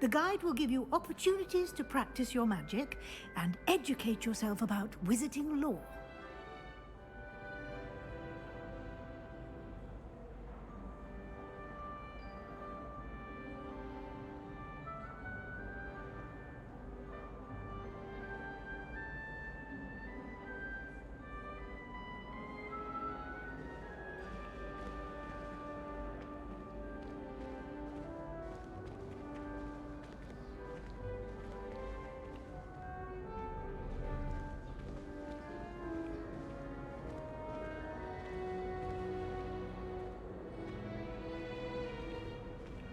The guide will give you opportunities to practice your magic and educate yourself about wizarding lore.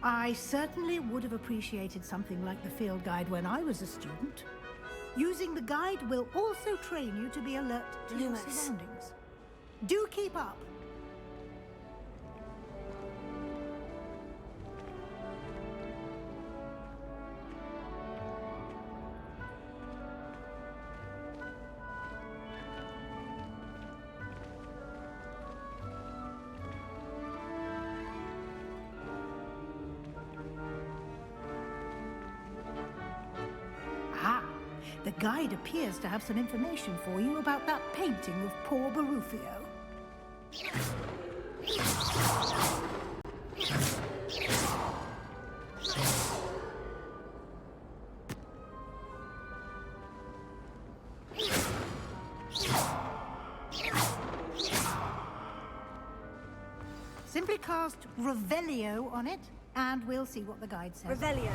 I certainly would have appreciated something like the field guide when I was a student. Using the guide will also train you to be alert to your surroundings. Do keep up! The guide appears to have some information for you about that painting of poor Barufio. Simply cast Revelio on it, and we'll see what the guide says. Revelio.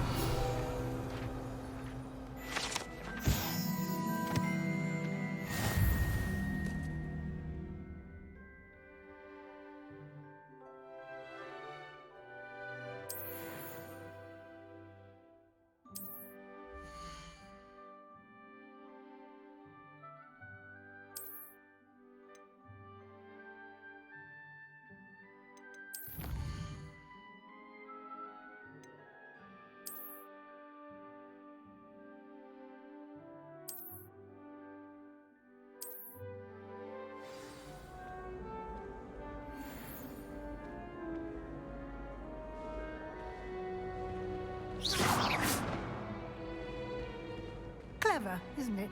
Clever, isn't it?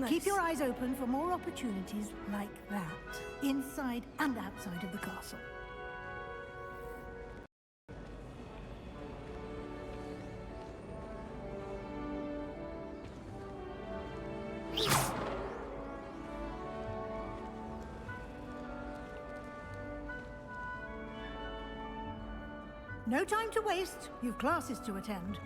Keep your eyes open for more opportunities like that, inside and outside of the castle. No time to waste. You've classes to attend.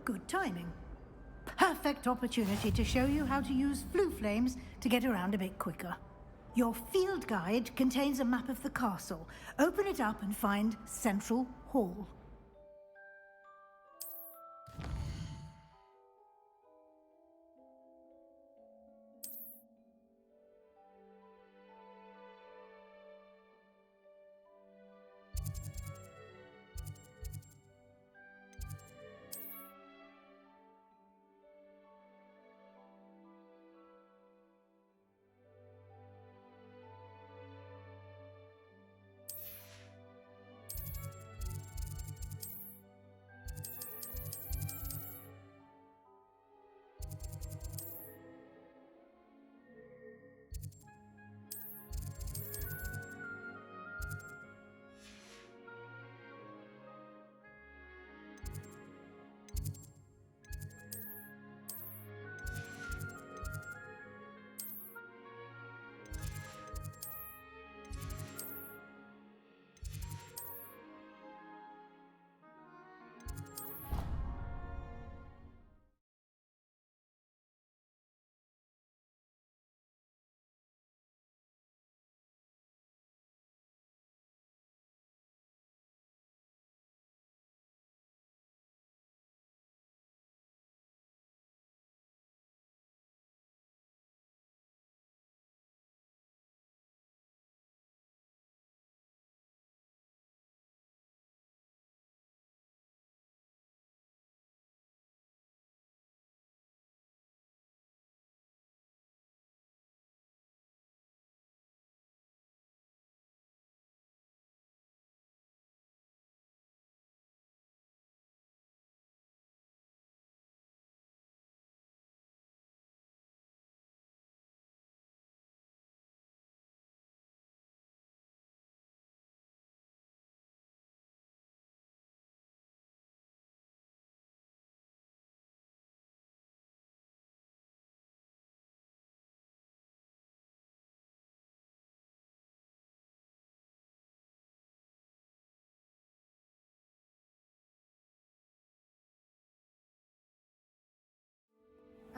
Good timing. Perfect opportunity to show you how to use flue flames to get around a bit quicker. Your field guide contains a map of the castle. Open it up and find Central Hall.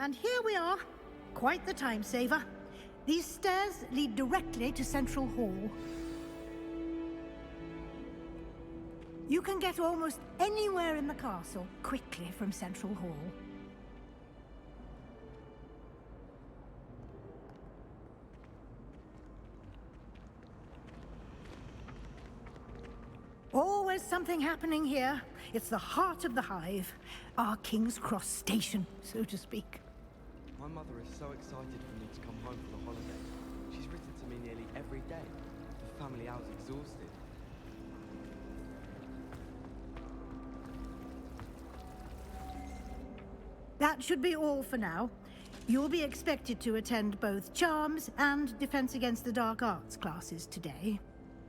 And here we are. Quite the time saver. These stairs lead directly to Central Hall. You can get almost anywhere in the castle quickly from Central Hall. Always something happening here. It's the heart of the Hive. Our King's Cross station, so to speak. My mother is so excited for me to come home for the holiday. She's written to me nearly every day. The family hour's exhausted. That should be all for now. You'll be expected to attend both Charms and Defense Against the Dark Arts classes today.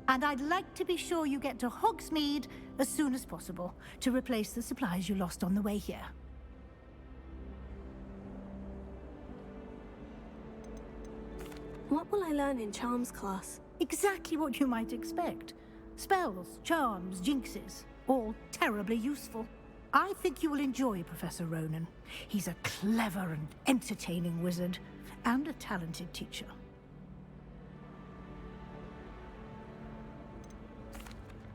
And I'd like to be sure you get to Hogsmeade as soon as possible to replace the supplies you lost on the way here. What will I learn in Charms class? Exactly what you might expect. Spells, charms, jinxes, all terribly useful. I think you will enjoy Professor Ronan. He's a clever and entertaining wizard, and a talented teacher.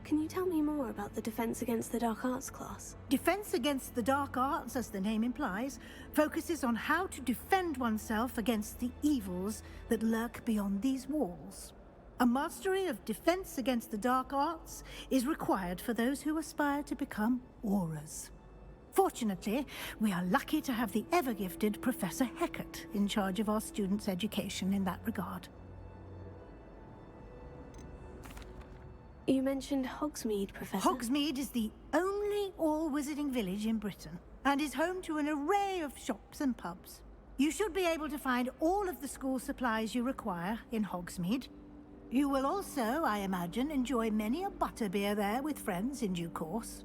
Can you tell me more about the Defense Against the Dark Arts class? Defense Against the Dark Arts, as the name implies, focuses on how to defend oneself against the evils that lurk beyond these walls. A mastery of Defense Against the Dark Arts is required for those who aspire to become Auras. Fortunately, we are lucky to have the ever-gifted Professor Hecat in charge of our students' education in that regard. You mentioned Hogsmeade, Professor. Hogsmeade is the only all-wizarding village in Britain, and is home to an array of shops and pubs. You should be able to find all of the school supplies you require in Hogsmeade. You will also, I imagine, enjoy many a butterbeer there with friends in due course.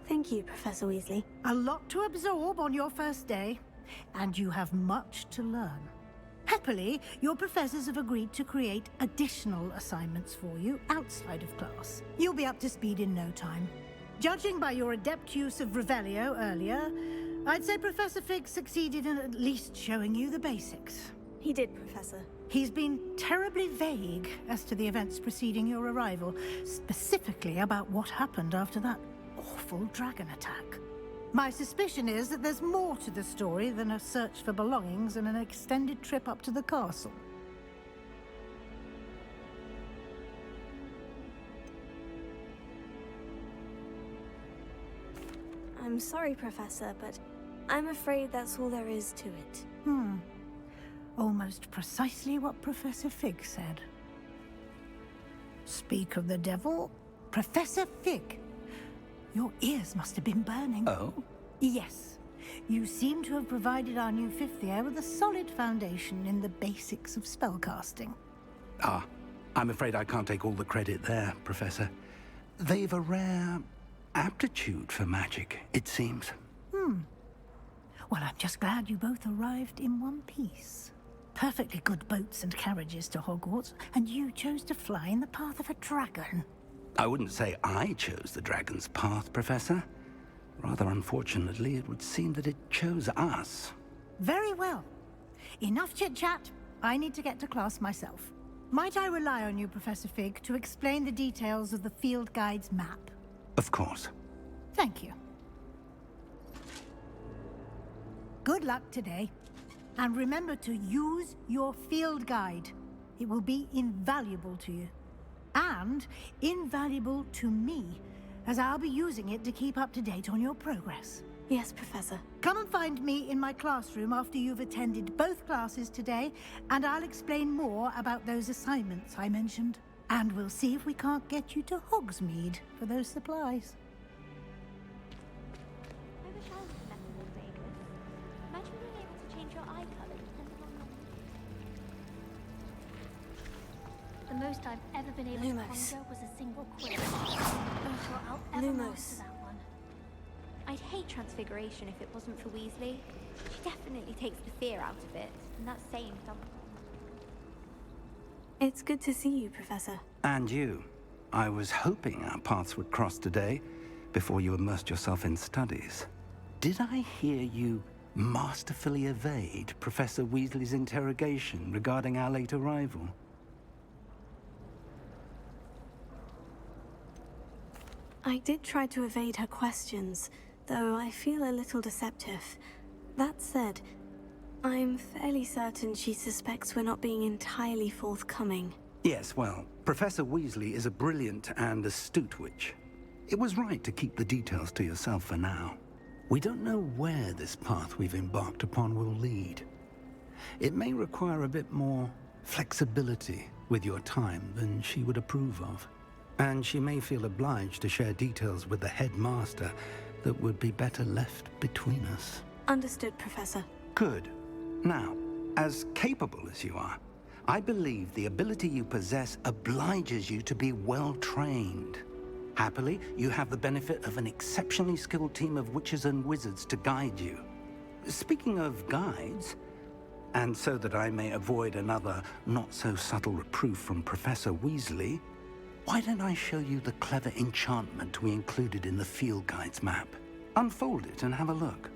Thank you, Professor Weasley. A lot to absorb on your first day, and you have much to learn. Happily, your professors have agreed to create additional assignments for you outside of class. You'll be up to speed in no time. Judging by your adept use of Revelio earlier, I'd say Professor Fig succeeded in at least showing you the basics. He did, Professor. He's been terribly vague as to the events preceding your arrival, specifically about what happened after that awful dragon attack. My suspicion is that there's more to the story than a search for belongings and an extended trip up to the castle. I'm sorry, Professor, but I'm afraid that's all there is to it. Almost precisely what Professor Fig said. Speak of the devil, Professor Fig. Your ears must have been burning. Oh? Yes. You seem to have provided our new fifth year with a solid foundation in the basics of spellcasting. Ah, I'm afraid I can't take all the credit there, Professor. They've a rare aptitude for magic, it seems. Well, I'm just glad you both arrived in one piece. Perfectly good boats and carriages to Hogwarts, and you chose to fly in the path of a dragon. I wouldn't say I chose the dragon's path, Professor. Rather unfortunately, it would seem that it chose us. Very well. Enough chit-chat. I need to get to class myself. Might I rely on you, Professor Fig, to explain the details of the field guide's map? Of course. Thank you. Good luck today. And remember to use your field guide. It will be invaluable to you. And invaluable to me, as I'll be using it to keep up to date on your progress. Yes, Professor. Come and find me in my classroom after you've attended both classes today, and I'll explain more about those assignments I mentioned. And we'll see if we can't get you to Hogsmeade for those supplies. I wish I was a method Davis. Imagine being able to change your eye colour depending on your mood. The most I've ever been able to conjure was a single quill. I'm sure I'll ever master that one. I'd hate Transfiguration if it wasn't for Weasley. She definitely takes the fear out of it, and that's saying something. It's good to see you, Professor. And you. I was hoping our paths would cross today, before you immersed yourself in studies. Did I hear you masterfully evade Professor Weasley's interrogation regarding our late arrival? I did try to evade her questions, though I feel a little deceptive. That said, I'm fairly certain she suspects we're not being entirely forthcoming. Yes, well, Professor Weasley is a brilliant and astute witch. It was right to keep the details to yourself for now. We don't know where this path we've embarked upon will lead. It may require a bit more flexibility with your time than she would approve of. And she may feel obliged to share details with the headmaster that would be better left between us. Understood, Professor. Good. Now, as capable as you are, I believe the ability you possess obliges you to be well trained. Happily, you have the benefit of an exceptionally skilled team of witches and wizards to guide you. Speaking of guides, and so that I may avoid another not-so-subtle reproof from Professor Weasley, why don't I show you the clever enchantment we included in the field guide's map? Unfold it and have a look.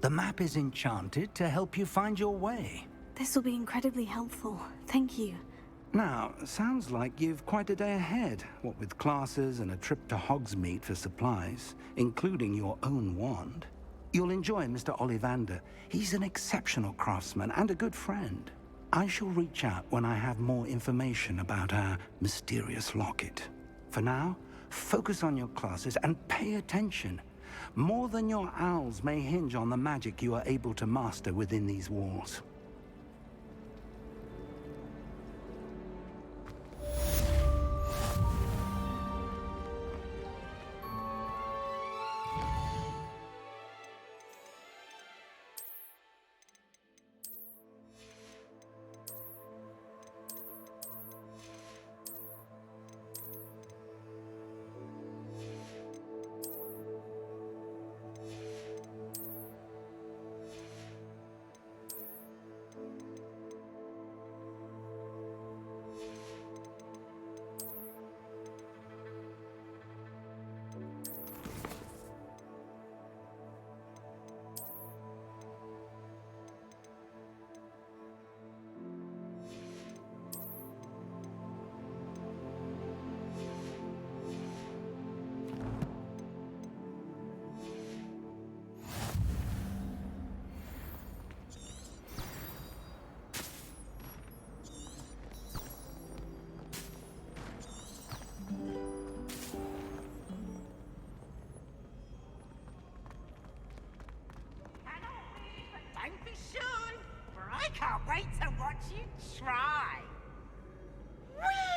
The map is enchanted to help you find your way. This will be incredibly helpful. Thank you. Now, sounds like you've quite a day ahead, what with classes and a trip to Hogsmeade for supplies, including your own wand. You'll enjoy Mr. Ollivander. He's an exceptional craftsman and a good friend. I shall reach out when I have more information about our mysterious locket. For now, focus on your classes and pay attention. More than your owls may hinge on the magic you are able to master within these walls. Don't be shy, for I can't wait to watch you try. Whee!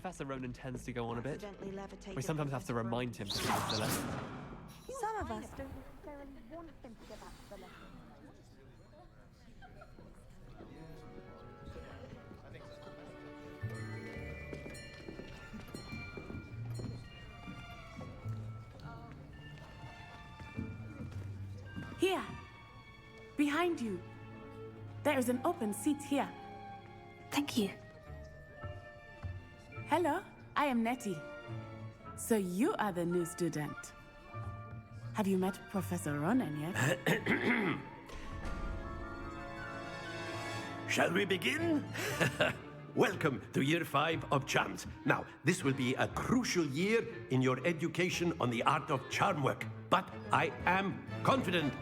Professor Ronan tends to go on a bit. Accidentally levitated We sometimes have to Professor remind him to give us the lesson. Some of us don't necessarily want him to give us the lesson. Here! Behind you! There is an open seat here. Thank you. Hello, I am Nettie. So you are the new student. Have you met Professor Ronan yet? Shall we begin? Welcome to Year 5 of Charms. Now, this will be a crucial year in your education on the art of charm work. But I am confident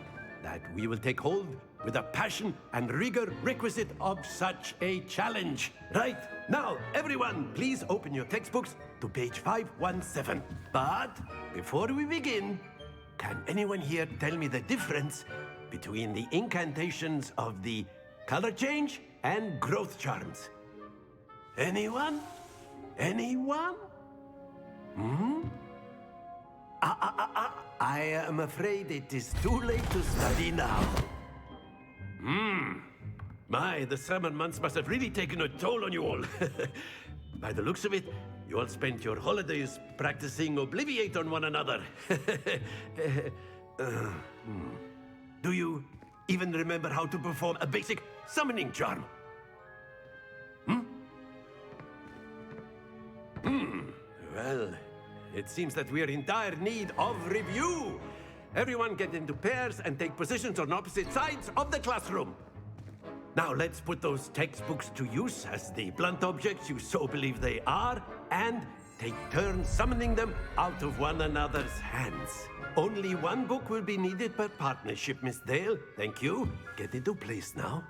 that we will take hold with the passion and rigor requisite of such a challenge. Right, now, everyone, please open your textbooks to page 517. But before we begin, can anyone here tell me the difference between the incantations of the color change and growth charms? Anyone? Anyone? I am afraid it is too late to study now. My, the summer months must have really taken a toll on you all. By the looks of it, you all spent your holidays practicing Obliviate on one another. Do you even remember how to perform a basic summoning charm? Well, it seems that we are in dire need of review. Everyone get into pairs and take positions on opposite sides of the classroom. Now let's put those textbooks to use as the blunt objects you so believe they are, and take turns summoning them out of one another's hands. Only one book will be needed per partnership, Miss Dale. Thank you. Get into place now.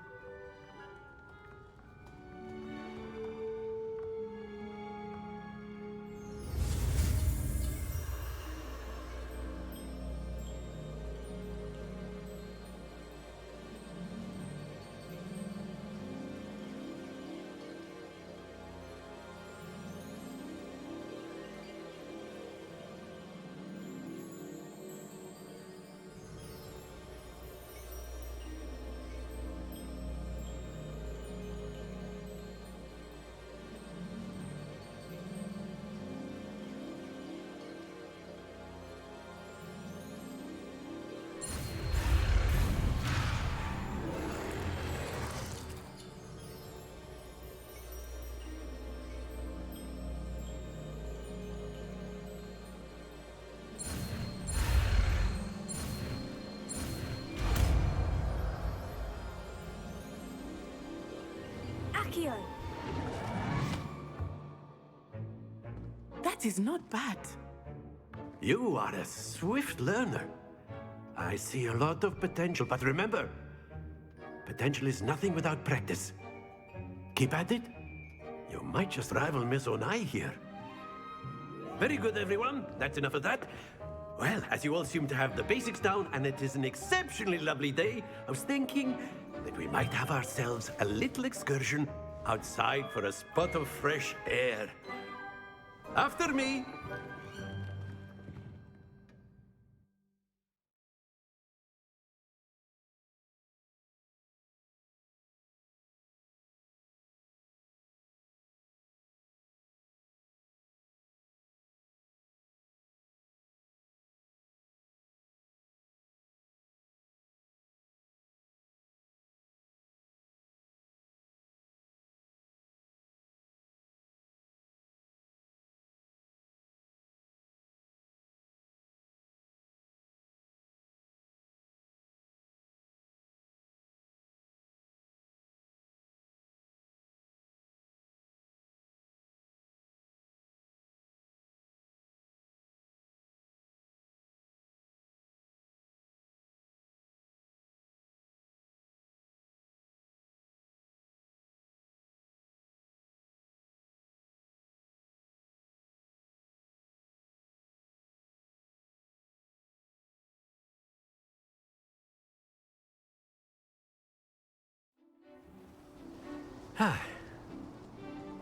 Accio! That is not bad. You are a swift learner. I see a lot of potential, but remember, potential is nothing without practice. Keep at it. You might just rival Miss Onai here. Very good, everyone. That's enough of that. Well, as you all seem to have the basics down, and it is an exceptionally lovely day, I was thinking that we might have ourselves a little excursion outside for a spot of fresh air. After me.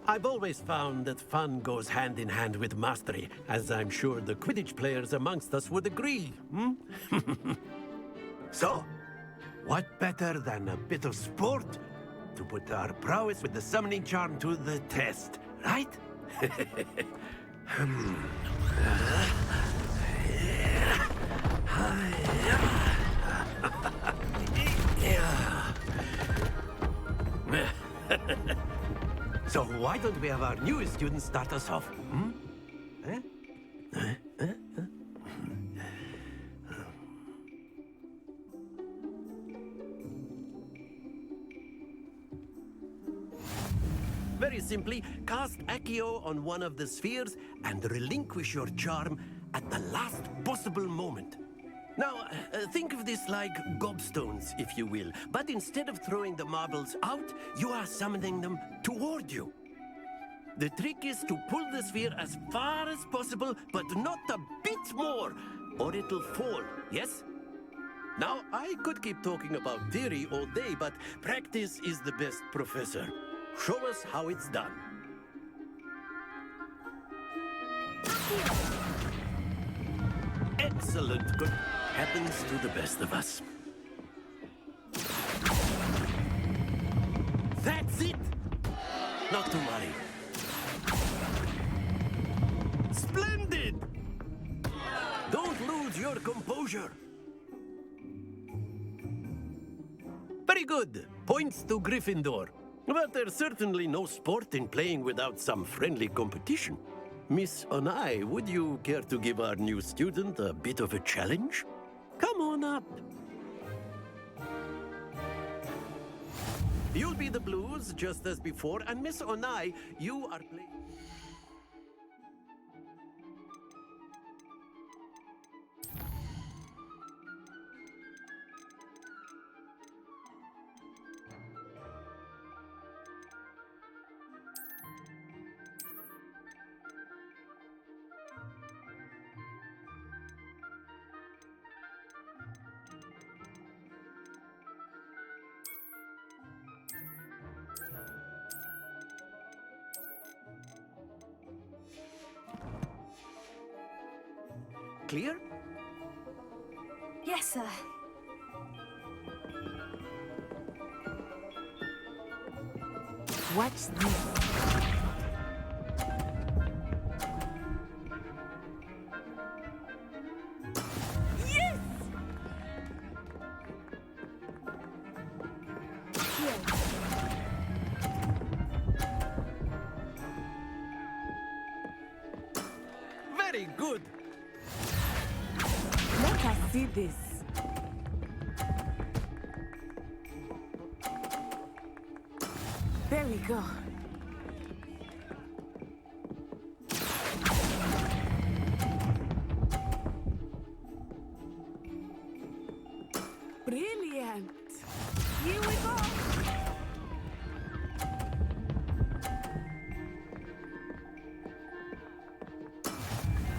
I've always found that fun goes hand in hand with mastery, as I'm sure the Quidditch players amongst us would agree. So, what better than a bit of sport to put our prowess with the summoning charm to the test, right? So why don't we have our newest student start us off? Eh? Very simply, cast Accio on one of the spheres and relinquish your charm at the last possible moment. Now, think of this like gobstones, if you will. But instead of throwing the marbles out, you are summoning them toward you. The trick is to pull the sphere as far as possible, but not a bit more, or it'll fall, yes? Now, I could keep talking about theory all day, but practice is the best professor. Show us how it's done. Excellent. Good. Happens to the best of us. That's it! Not to worry. Splendid! Don't lose your composure. Very good. Points to Gryffindor. But there's certainly no sport in playing without some friendly competition. Miss Onai, would you care to give our new student a bit of a challenge? Come on up. You'll be the Blues, just as before, and Miss Onai, you are playing... Clear? Yes, sir. Watch this. Yes! Very good. Let us see this. There we go. Brilliant. Here we go.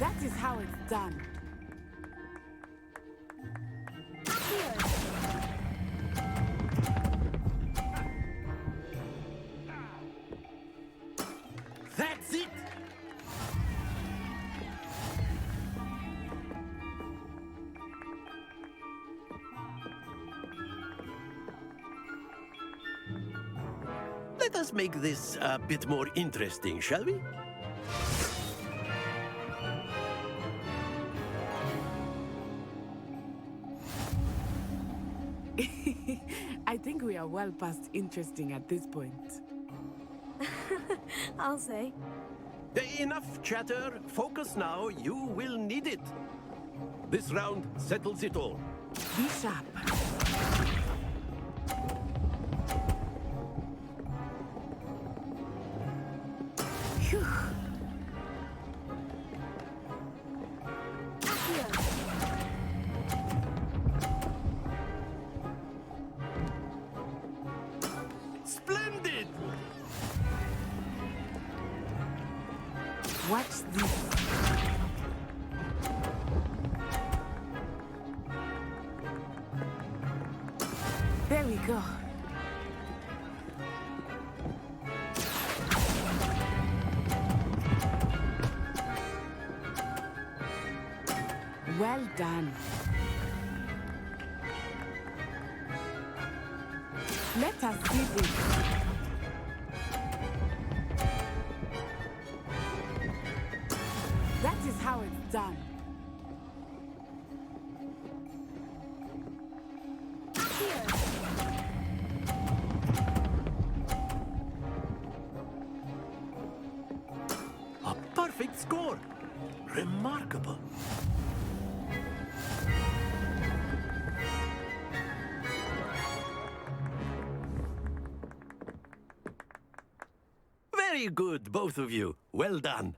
That is how it's done. That's it! Let us make this a bit more interesting, shall we? I think we are well past interesting at this point. I'll say. Enough chatter. Focus now. You will need it. This round settles it all. Be sharp. Phew. Splendid! Watch this. There we go. Well done. Let us see this. That is how it's done. A perfect score. Remarkable. Very good, both of you. Well done.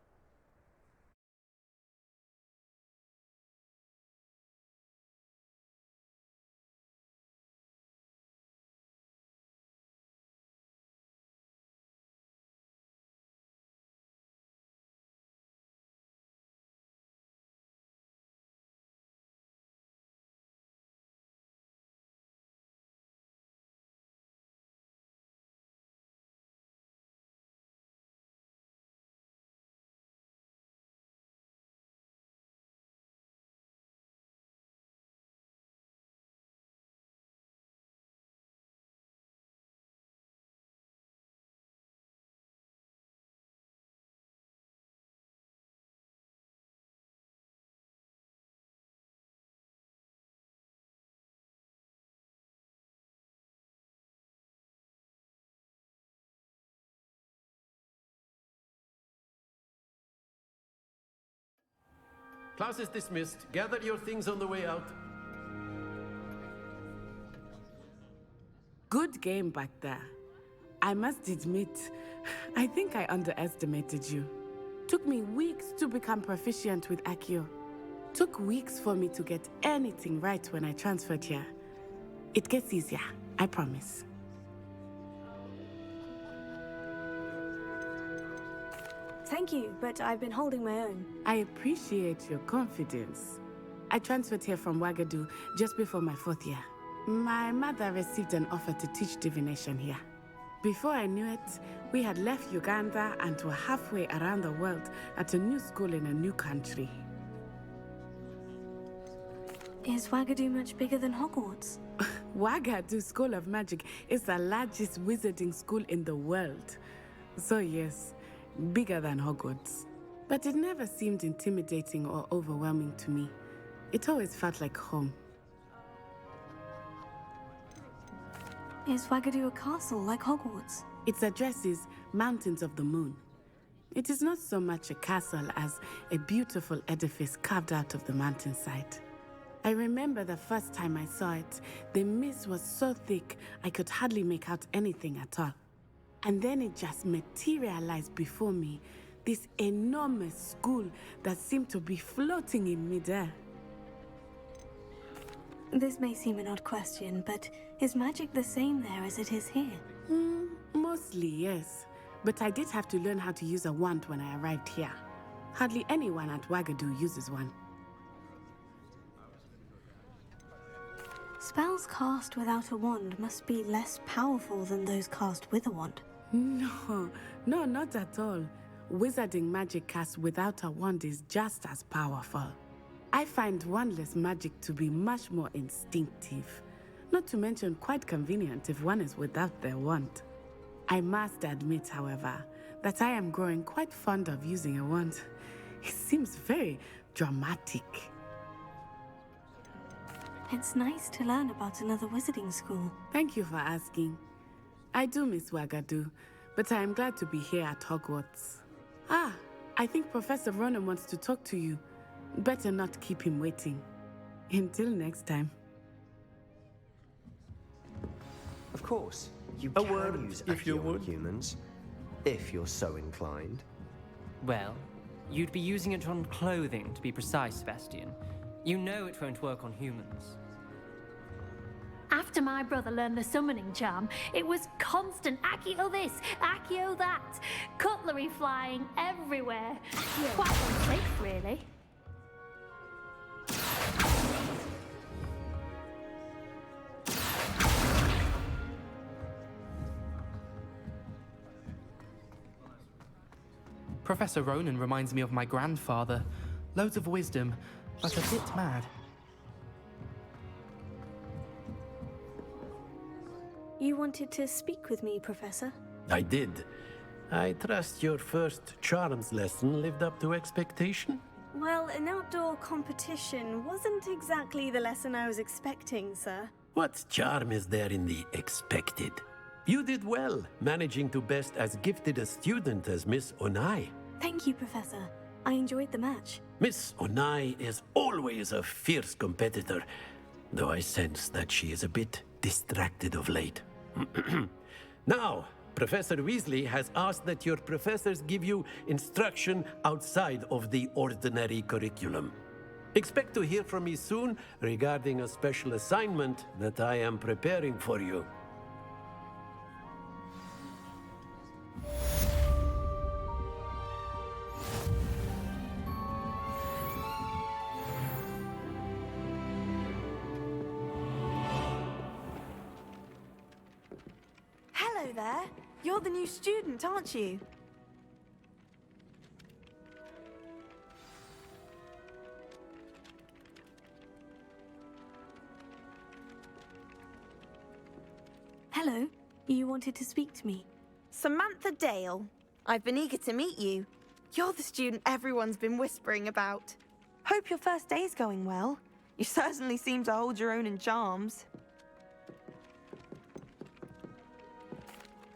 Class is dismissed. Gather your things on the way out. Good game back there. I must admit, I think I underestimated you. Took me weeks to become proficient with Accio. Took weeks for me to get anything right when I transferred here. It gets easier, I promise. Thank you, but I've been holding my own. I appreciate your confidence. I transferred here from Wagadu just before my 4th year. My mother received an offer to teach divination here. Before I knew it, we had left Uganda and were halfway around the world at a new school in a new country. Is Wagadu much bigger than Hogwarts? Wagadu School of Magic is the largest wizarding school in the world. So yes, bigger than Hogwarts. But it never seemed intimidating or overwhelming to me. It always felt like home. Is Wagadu a castle like Hogwarts? Its address is Mountains of the Moon. It is not so much a castle as a beautiful edifice carved out of the mountainside. I remember the first time I saw it, the mist was so thick I could hardly make out anything at all. And then it just materialized before me, this enormous school that seemed to be floating in midair. This may seem an odd question, but is magic the same there as it is here? Mostly, yes. But I did have to learn how to use a wand when I arrived here. Hardly anyone at Wagadu uses one. Spells cast without a wand must be less powerful than those cast with a wand. No, not at all. Wizarding magic cast without a wand is just as powerful. I find wandless magic to be much more instinctive. Not to mention quite convenient if one is without their wand. I must admit, however, that I am growing quite fond of using a wand. It seems very dramatic. It's nice to learn about another wizarding school. Thank you for asking. I do miss Wagadu, but I am glad to be here at Hogwarts. Ah, I think Professor Ronan wants to talk to you. Better not keep him waiting. Until next time. Of course, you A can word, use if you Accio on would. humans, if you're so inclined. Well, you'd be using it on clothing, to be precise, Sebastian. You know it won't work on humans. After my brother learned the summoning charm, it was constant Accio this, Accio that. Cutlery flying everywhere. Quite unsafe, really. Professor Ronan reminds me of my grandfather. Loads of wisdom, but a bit mad. You wanted to speak with me, Professor? I did. I trust your first charms lesson lived up to expectation? Well, an outdoor competition wasn't exactly the lesson I was expecting, sir. What charm is there in the expected? You did well, managing to best as gifted a student as Miss Onai. Thank you, Professor. I enjoyed the match. Miss Onai is always a fierce competitor, though I sense that she is a bit distracted of late. Now, Professor Weasley has asked that your professors give you instruction outside of the ordinary curriculum. Expect to hear from me soon regarding a special assignment that I am preparing for you. Hello there. You're the new student, aren't you? Hello. You wanted to speak to me? Samantha Dale. I've been eager to meet you. You're the student everyone's been whispering about. Hope your first day's going well. You certainly seem to hold your own in charms.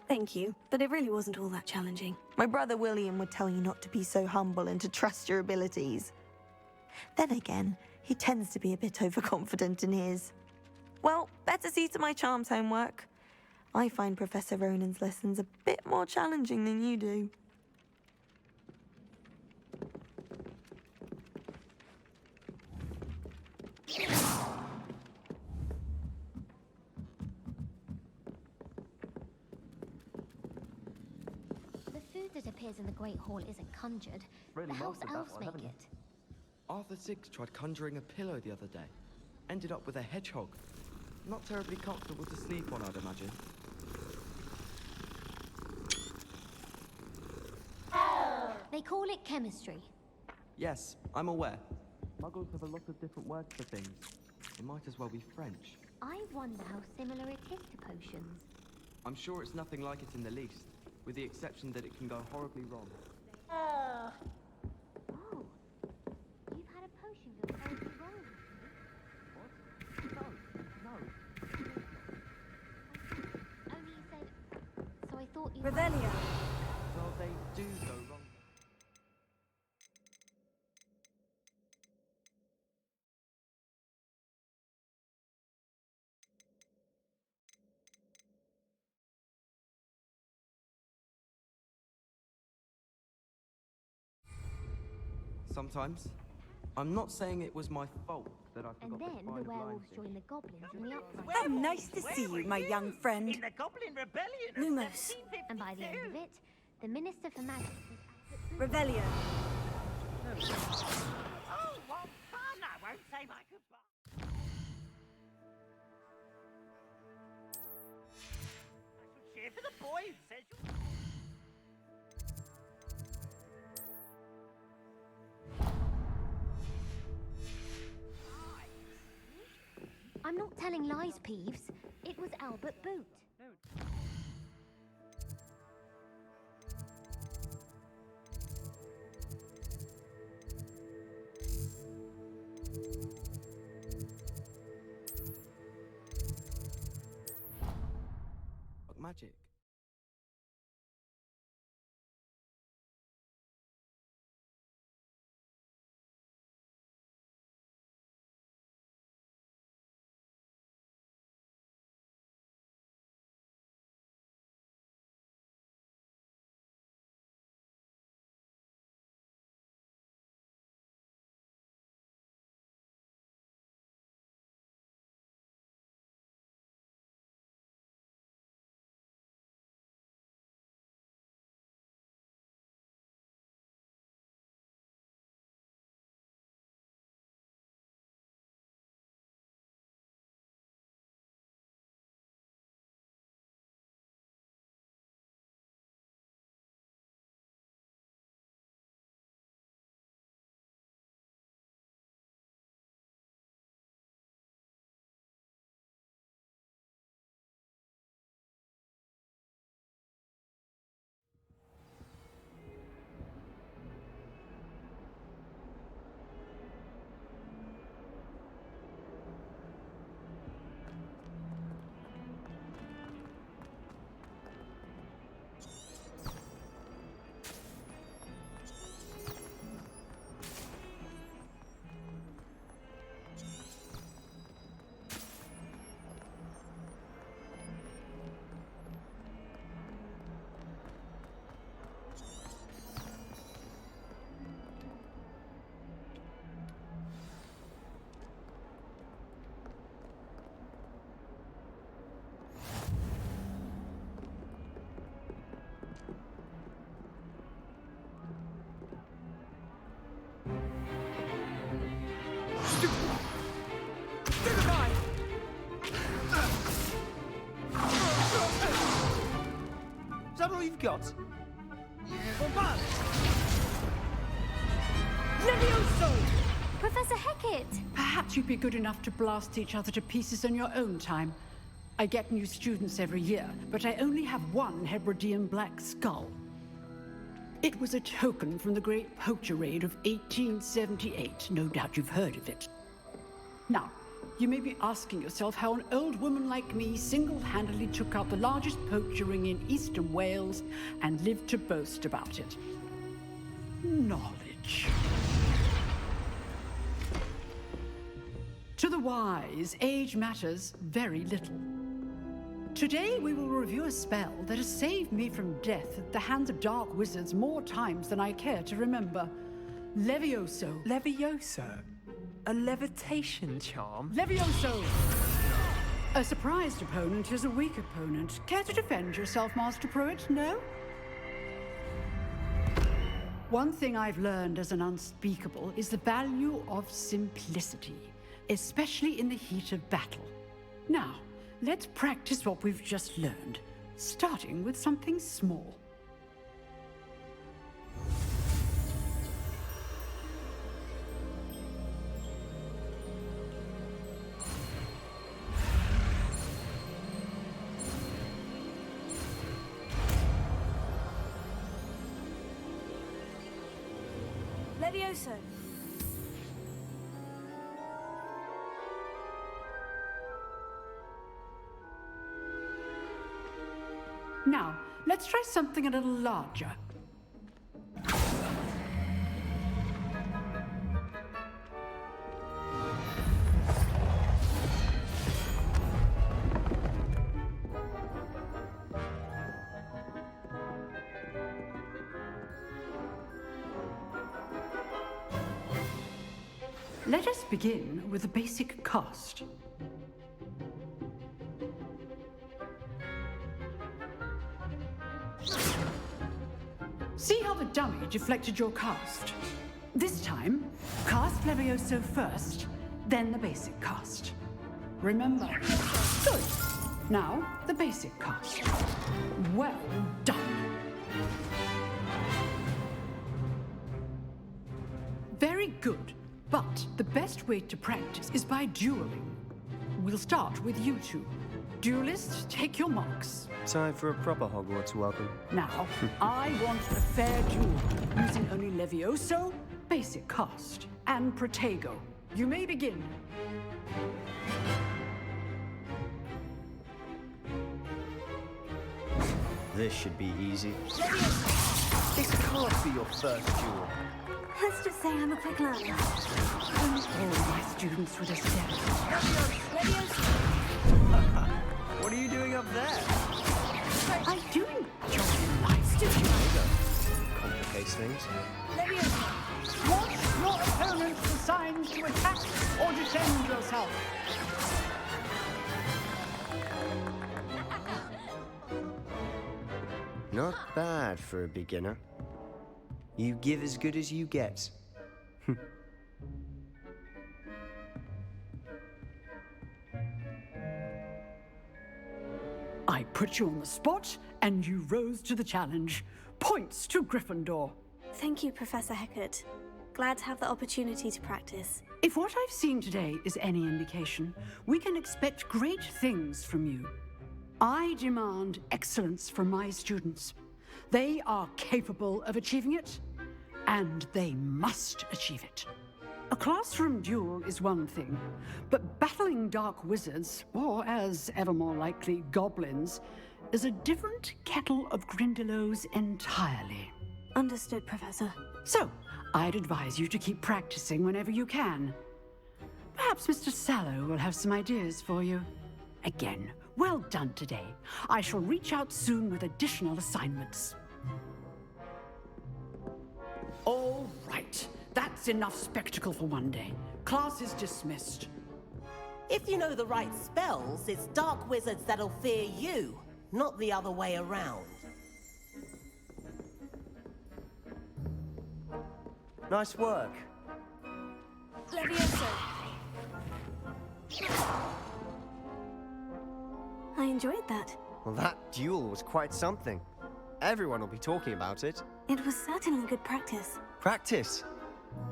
Thank you, but it really wasn't all that challenging. My brother William would tell you not to be so humble and to trust your abilities. Then again, he tends to be a bit overconfident in his. Well, better see to my charms homework. I find Professor Ronan's lessons a bit more challenging than you do. The food that appears in the Great Hall isn't conjured. Really The house mastered that elves one, make haven't you? it. Arthur Six tried conjuring a pillow the other day. Ended up with a hedgehog. Not terribly comfortable to sleep on, I'd imagine. They call it chemistry. Yes, I'm aware. Muggles have a lot of different words for things. It might as well be French. I wonder how similar it is to potions. I'm sure it's nothing like it in the least, with the exception that it can go horribly wrong. Oh, you've had a potion go horribly wrong. What? No. Only you said. So I thought you. Revelio. Well, they do go wrong. Sometimes. I'm not saying it was my fault that I And forgot then to the find werewolves blind joined the goblins in the upright. Where Oh, nice to see you, my young friend. In the Goblin Rebellion of Lumos. 1752. And by the end of it, the Minister for Magic was Revelio. Oh, what fun! I won't say my goodbye. I shall cheer for the boy who says you. I'm not telling lies, Peeves. It was Albert Boot. magic. you've got? Levioso! Professor Hecat! Perhaps you'd be good enough to blast each other to pieces on your own time. I get new students every year, but I only have one Hebridean black skull. It was a token from the Great Poacher Raid of 1878. No doubt you've heard of it. Now, you may be asking yourself how an old woman like me single-handedly took out the largest poacher ring in eastern Wales and lived to boast about it. Knowledge. To the wise, age matters very little. Today we will review a spell that has saved me from death at the hands of dark wizards more times than I care to remember. Levioso. Levioso? A levitation charm? Levioso! A surprised opponent is a weak opponent. Care to defend yourself, Master Pruitt? No? One thing I've learned as an unspeakable is the value of simplicity, especially in the heat of battle. Now, let's practice what we've just learned, starting with something small. Levioso. Now, let's try something a little larger. Let us begin with the basic cast. See how the dummy deflected your cast? This time, cast Levioso first, then the basic cast. Remember? Good. Now, the basic cast. Well done. Very good. But the best way to practice is by dueling. We'll start with you two. Duelists, take your marks. Time for a proper Hogwarts welcome. Now, I want a fair duel, using only Levioso, basic cast, and Protego. You may begin. This should be easy. This can't be your first duel. Let's just say I'm a quick learner. All my students would have said. What are you doing up there? I do enjoy life, do you? Complicates things. Watch your opponent's signs to attack or defend yourself. Not bad for a beginner. You give as good as you get. I put you on the spot, and you rose to the challenge. Points to Gryffindor. Thank you, Professor Hecat. Glad to have the opportunity to practice. If what I've seen today is any indication, we can expect great things from you. I demand excellence from my students. They are capable of achieving it, and they must achieve it. A classroom duel is one thing, but battling dark wizards, or as ever more likely, goblins, is a different kettle of Grindylows entirely. Understood, Professor. So, I'd advise you to keep practicing whenever you can. Perhaps Mr. Sallow will have some ideas for you. Again, well done today. I shall reach out soon with additional assignments. All right. That's enough spectacle for one day. Class is dismissed. If you know the right spells, it's dark wizards that'll fear you, not the other way around. Nice work. Levioso. I enjoyed that. Well, that duel was quite something. Everyone will be talking about it. It was certainly good practice. Practice?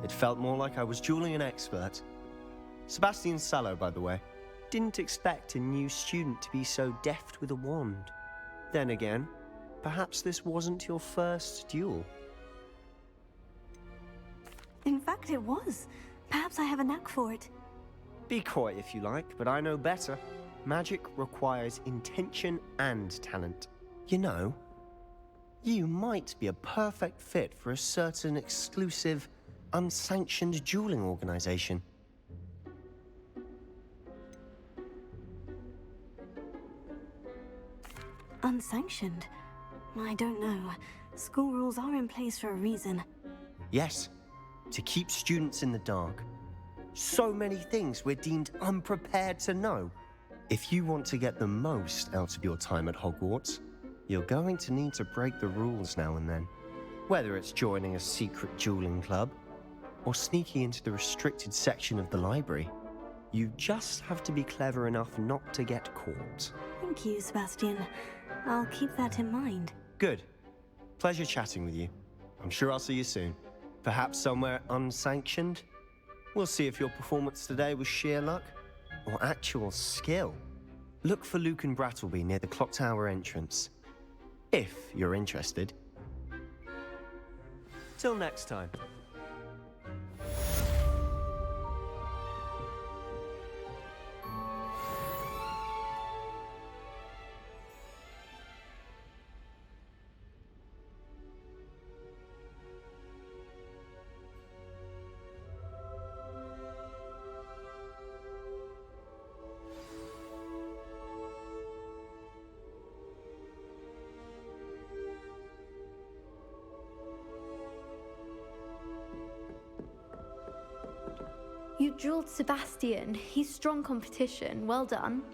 It felt more like I was dueling an expert. Sebastian Sallow, by the way. Didn't expect a new student to be so deft with a wand. Then again, perhaps this wasn't your first duel. In fact, it was. Perhaps I have a knack for it. Be coy if you like, but I know better. Magic requires intention and talent. You know, you might be a perfect fit for a certain exclusive, unsanctioned dueling organization. Unsanctioned? I don't know. School rules are in place for a reason. Yes, to keep students in the dark. So many things we're deemed unprepared to know. If you want to get the most out of your time at Hogwarts, you're going to need to break the rules now and then. Whether it's joining a secret dueling club, or sneaking into the restricted section of the library, you just have to be clever enough not to get caught. Thank you, Sebastian. I'll keep that in mind. Good. Pleasure chatting with you. I'm sure I'll see you soon. Perhaps somewhere unsanctioned? We'll see if your performance today was sheer luck or actual skill. Look for Luke and Brattleby near the clock tower entrance, if you're interested. Till next time. You drilled Sebastian. He's strong competition. Well done.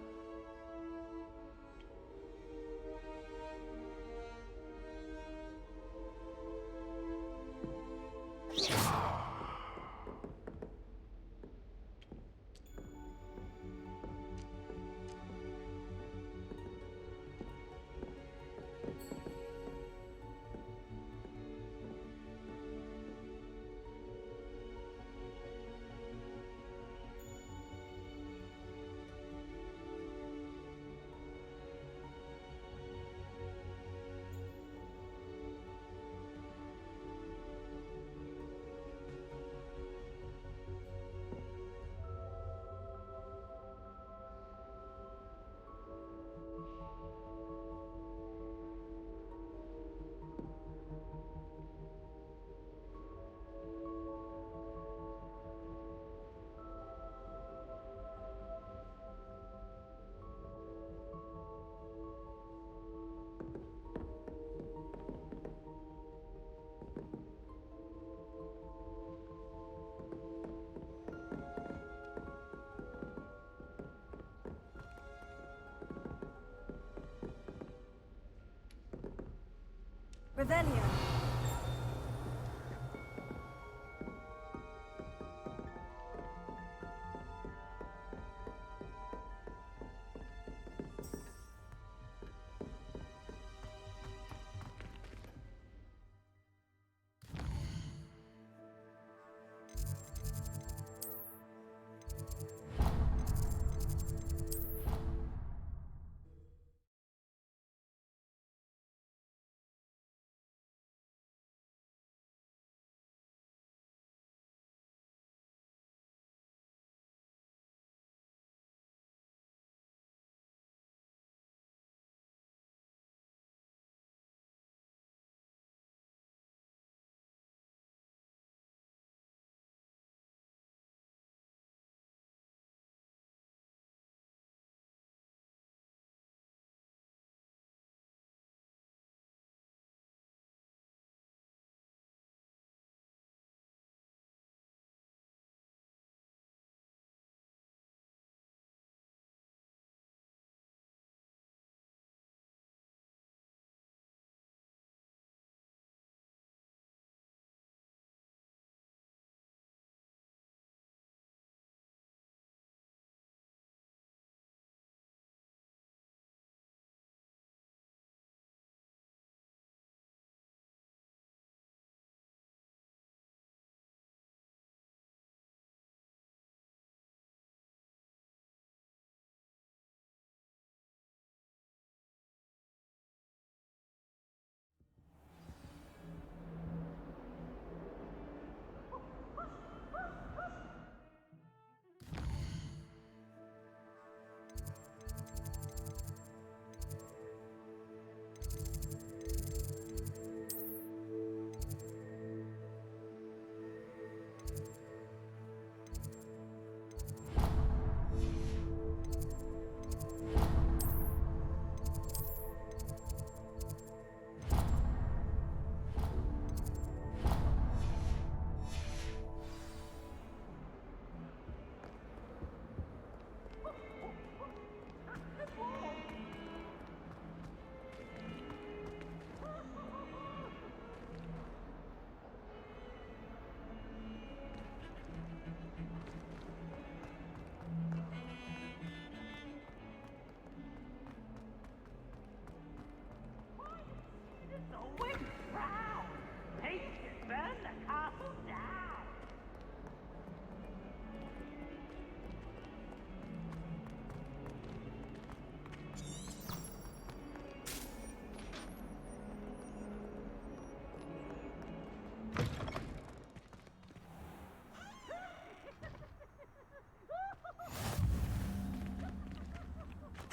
Revelio.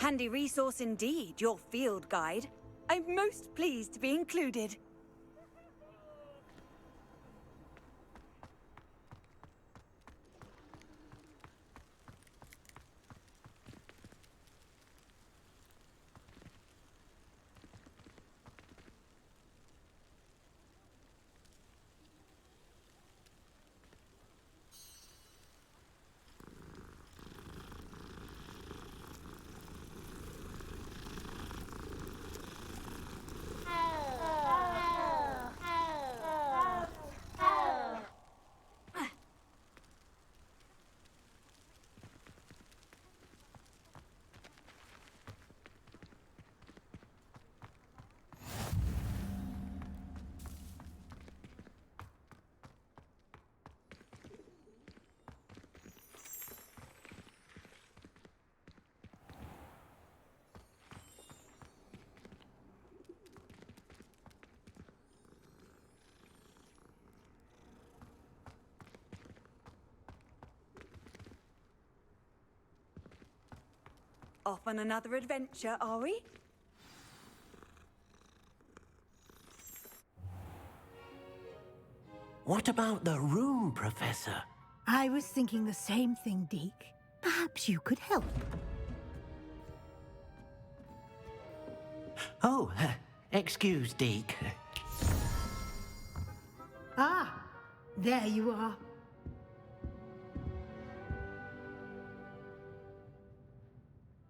Handy resource indeed, your field guide. I'm most pleased to be included. Off on another adventure, are we? What about the room, Professor? I was thinking the same thing, Deke. Perhaps you could help. Oh, excuse, Deke. Ah, there you are.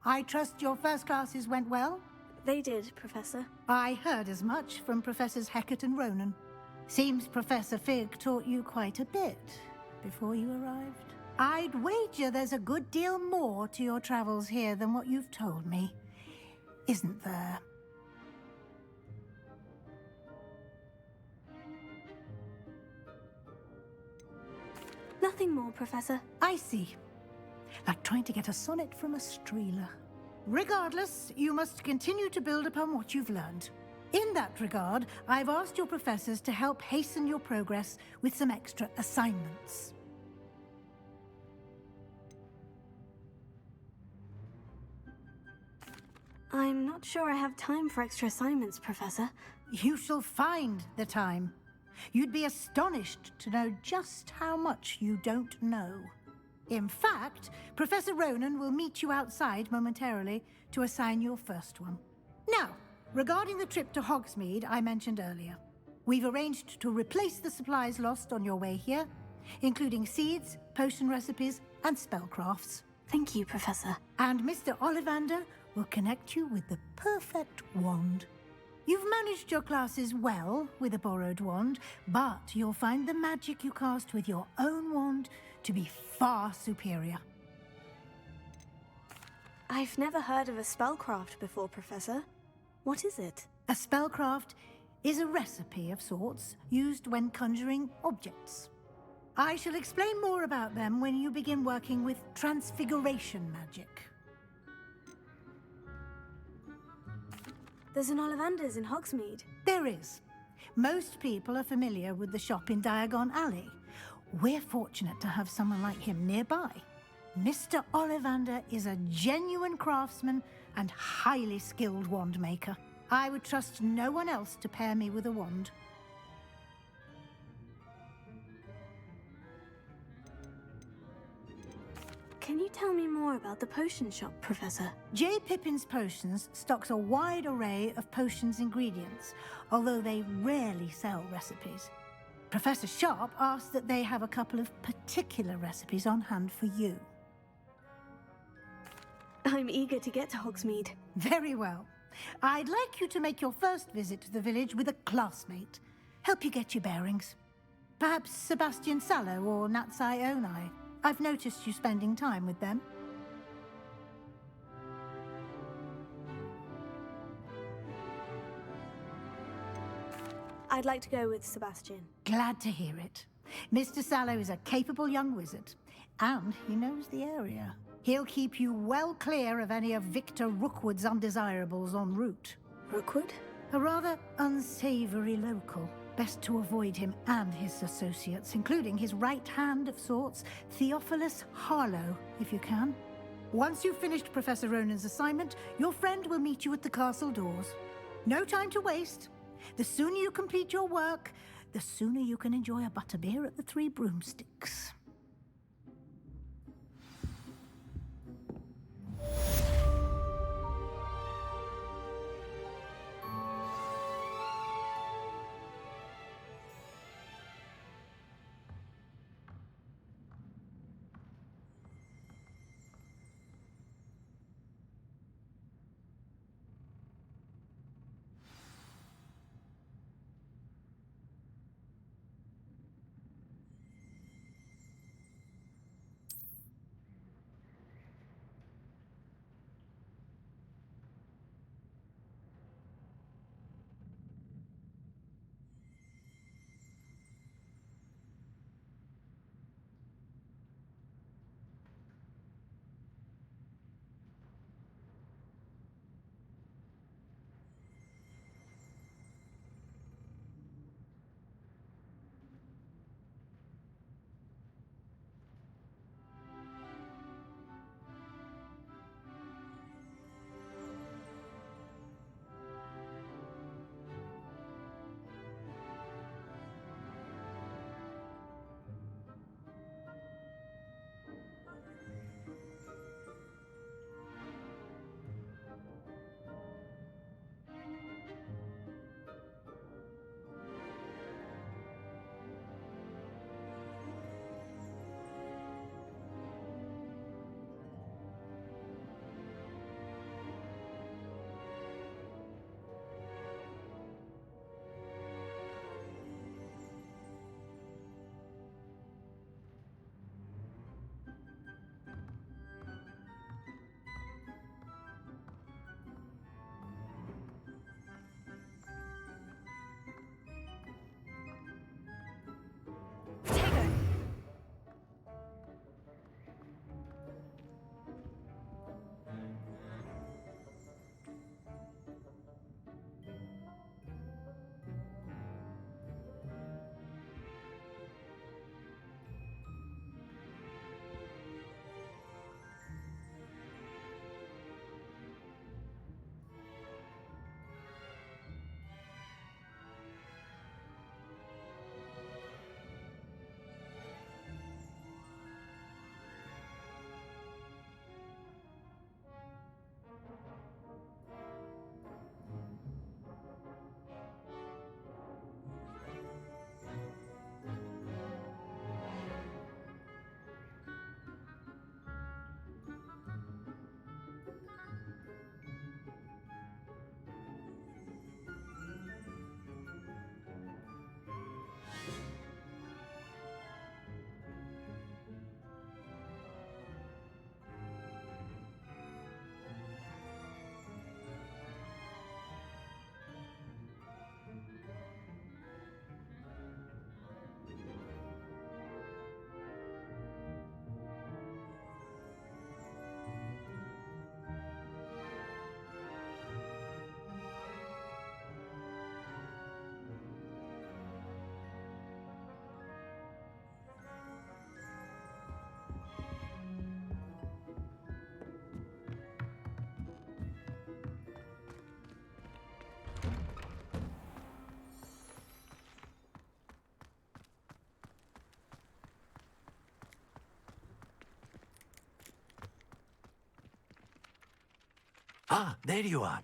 I trust your first classes went well? They did, Professor. I heard as much from Professors Hecat and Ronan. Seems Professor Fig taught you quite a bit before you arrived. I'd wager there's a good deal more to your travels here than what you've told me. Isn't there? Nothing more, Professor. I see. Like trying to get a sonnet from a streeler. Regardless, you must continue to build upon what you've learned. In that regard, I've asked your professors to help hasten your progress with some extra assignments. I'm not sure I have time for extra assignments, Professor. You shall find the time. You'd be astonished to know just how much you don't know. In fact, Professor Ronan will meet you outside momentarily to assign your first one. Now, regarding the trip to Hogsmeade I mentioned earlier, we've arranged to replace the supplies lost on your way here, including seeds, potion recipes, and spellcrafts. Thank you, Professor. And Mr. Ollivander will connect you with the perfect wand. You've managed your classes well with a borrowed wand, but you'll find the magic you cast with your own wand to be far superior. I've never heard of a spellcraft before, Professor. What is it? A spellcraft is a recipe of sorts used when conjuring objects. I shall explain more about them when you begin working with transfiguration magic. There's an Ollivander's in Hogsmeade. There is. Most people are familiar with the shop in Diagon Alley. We're fortunate to have someone like him nearby. Mr. Ollivander is a genuine craftsman and highly skilled wand maker. I would trust no one else to pair me with a wand. Can you tell me more about the potion shop, Professor? J. Pippin's Potions stocks a wide array of potions ingredients, although they rarely sell recipes. Professor Sharp asked that they have a couple of particular recipes on hand for you. I'm eager to get to Hogsmeade. Very well. I'd like you to make your first visit to the village with a classmate. Help you get your bearings. Perhaps Sebastian Sallow or Natsai Onai. I've noticed you spending time with them. I'd like to go with Sebastian. Glad to hear it. Mr. Sallow is a capable young wizard, and he knows the area. He'll keep you well clear of any of Victor Rookwood's undesirables en route. Rookwood? A rather unsavory local. Best to avoid him and his associates, including his right hand of sorts, Theophilus Harlow, if you can. Once you've finished Professor Ronan's assignment, your friend will meet you at the castle doors. No time to waste. The sooner you complete your work, the sooner you can enjoy a butterbeer at the Three Broomsticks. Ah, there you are.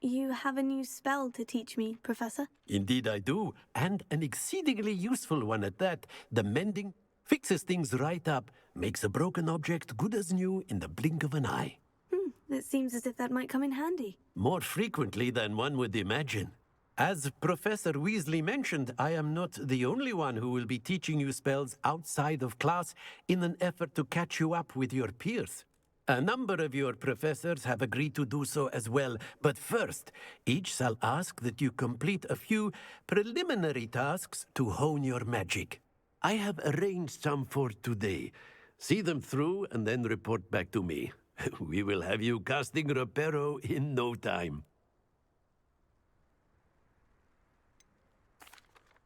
You have a new spell to teach me, Professor? Indeed I do, and an exceedingly useful one at that. The mending fixes things right up, makes a broken object good as new in the blink of an eye. It seems as if that might come in handy. More frequently than one would imagine. As Professor Weasley mentioned, I am not the only one who will be teaching you spells outside of class in an effort to catch you up with your peers. A number of your professors have agreed to do so as well, but first, each shall ask that you complete a few preliminary tasks to hone your magic. I have arranged some for today. See them through and then report back to me. We will have you casting Reparo in no time.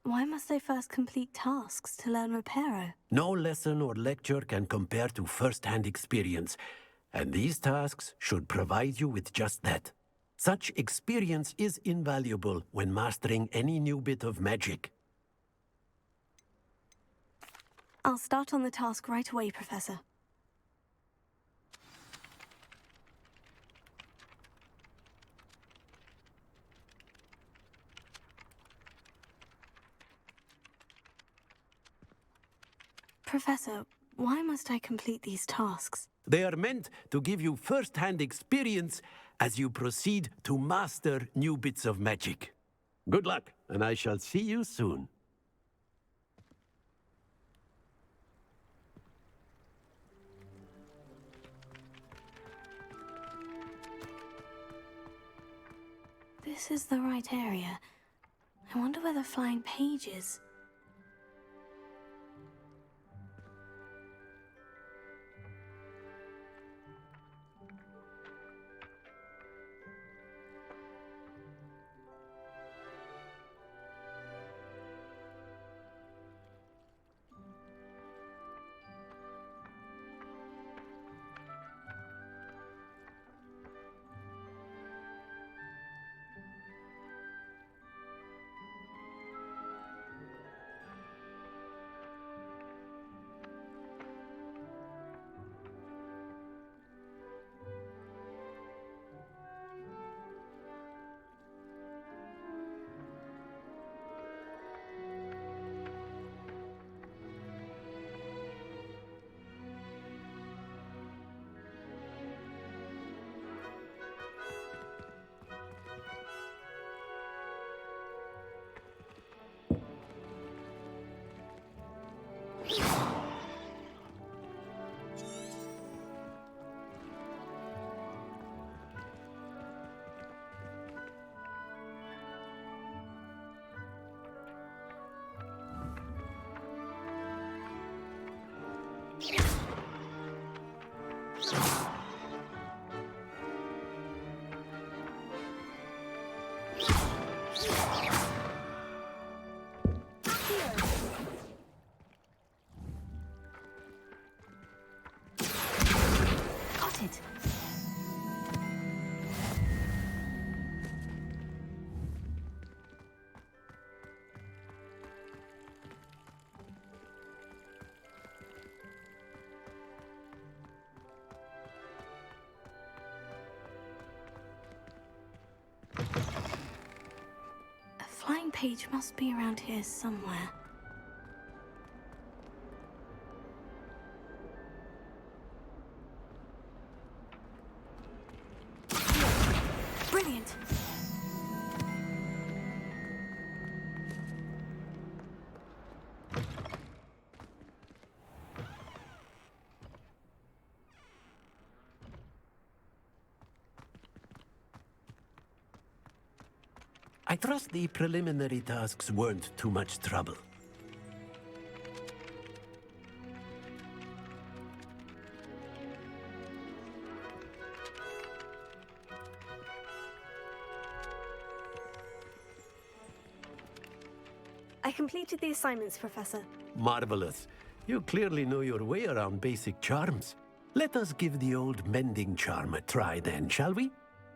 Why must I first complete tasks to learn Reparo? No lesson or lecture can compare to first-hand experience, and these tasks should provide you with just that. Such experience is invaluable when mastering any new bit of magic. I'll start on the task right away, Professor. Professor, why must I complete these tasks? They are meant to give you first-hand experience as you proceed to master new bits of magic. Good luck, and I shall see you soon. This is the right area. I wonder where the flying page is. Flying page must be around here somewhere. Brilliant! I trust the preliminary tasks weren't too much trouble. I completed the assignments, Professor. Marvelous. You clearly know your way around basic charms. Let us give the old mending charm a try then, shall we?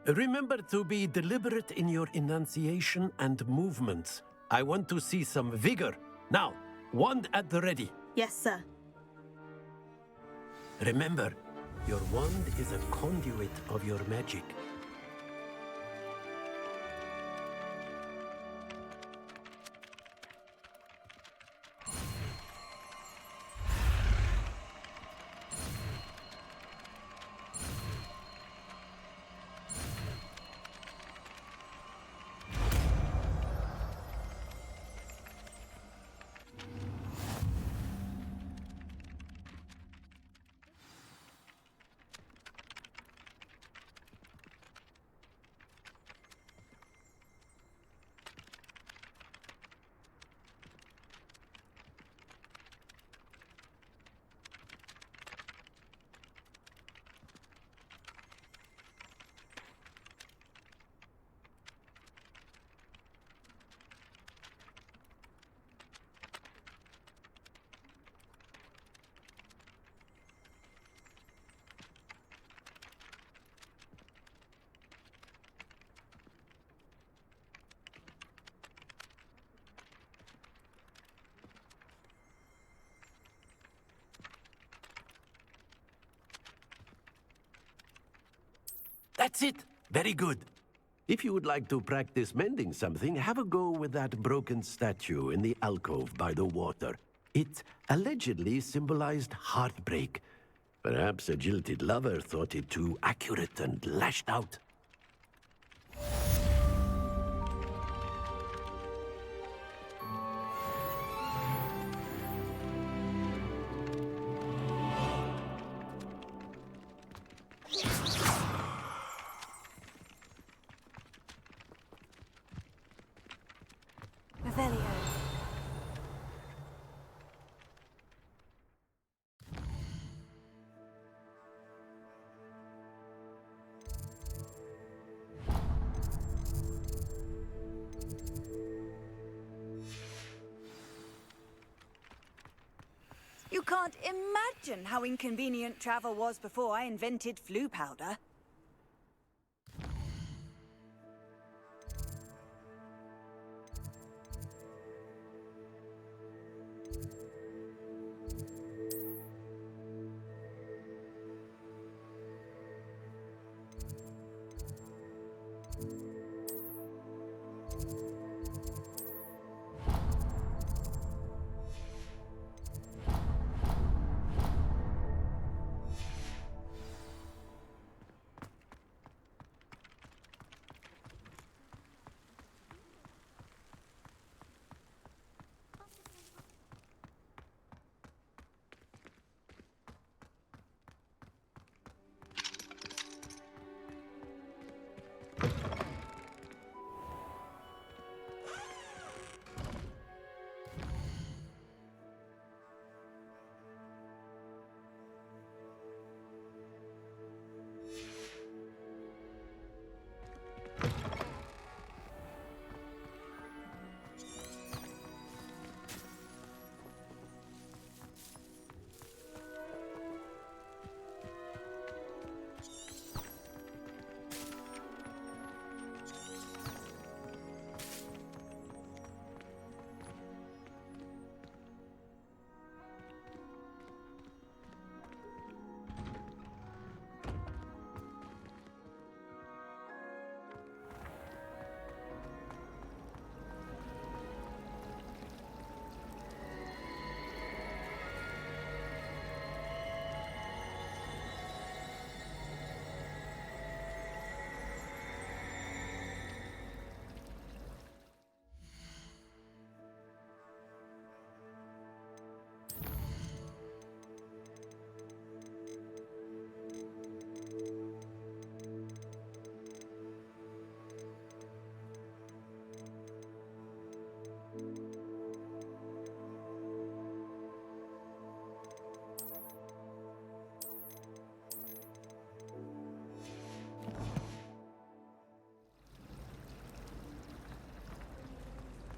Remember to be deliberate in your enunciation and movements. I want to see some vigor. Now, wand at the ready. Yes, sir. Remember, your wand is a conduit of your magic. That's it. Very good. If you would like to practice mending something, have a go with that broken statue in the alcove by the water. It allegedly symbolized heartbreak. Perhaps a jilted lover thought it too accurate and lashed out. Revelio. You can't imagine how inconvenient travel was before I invented flu powder.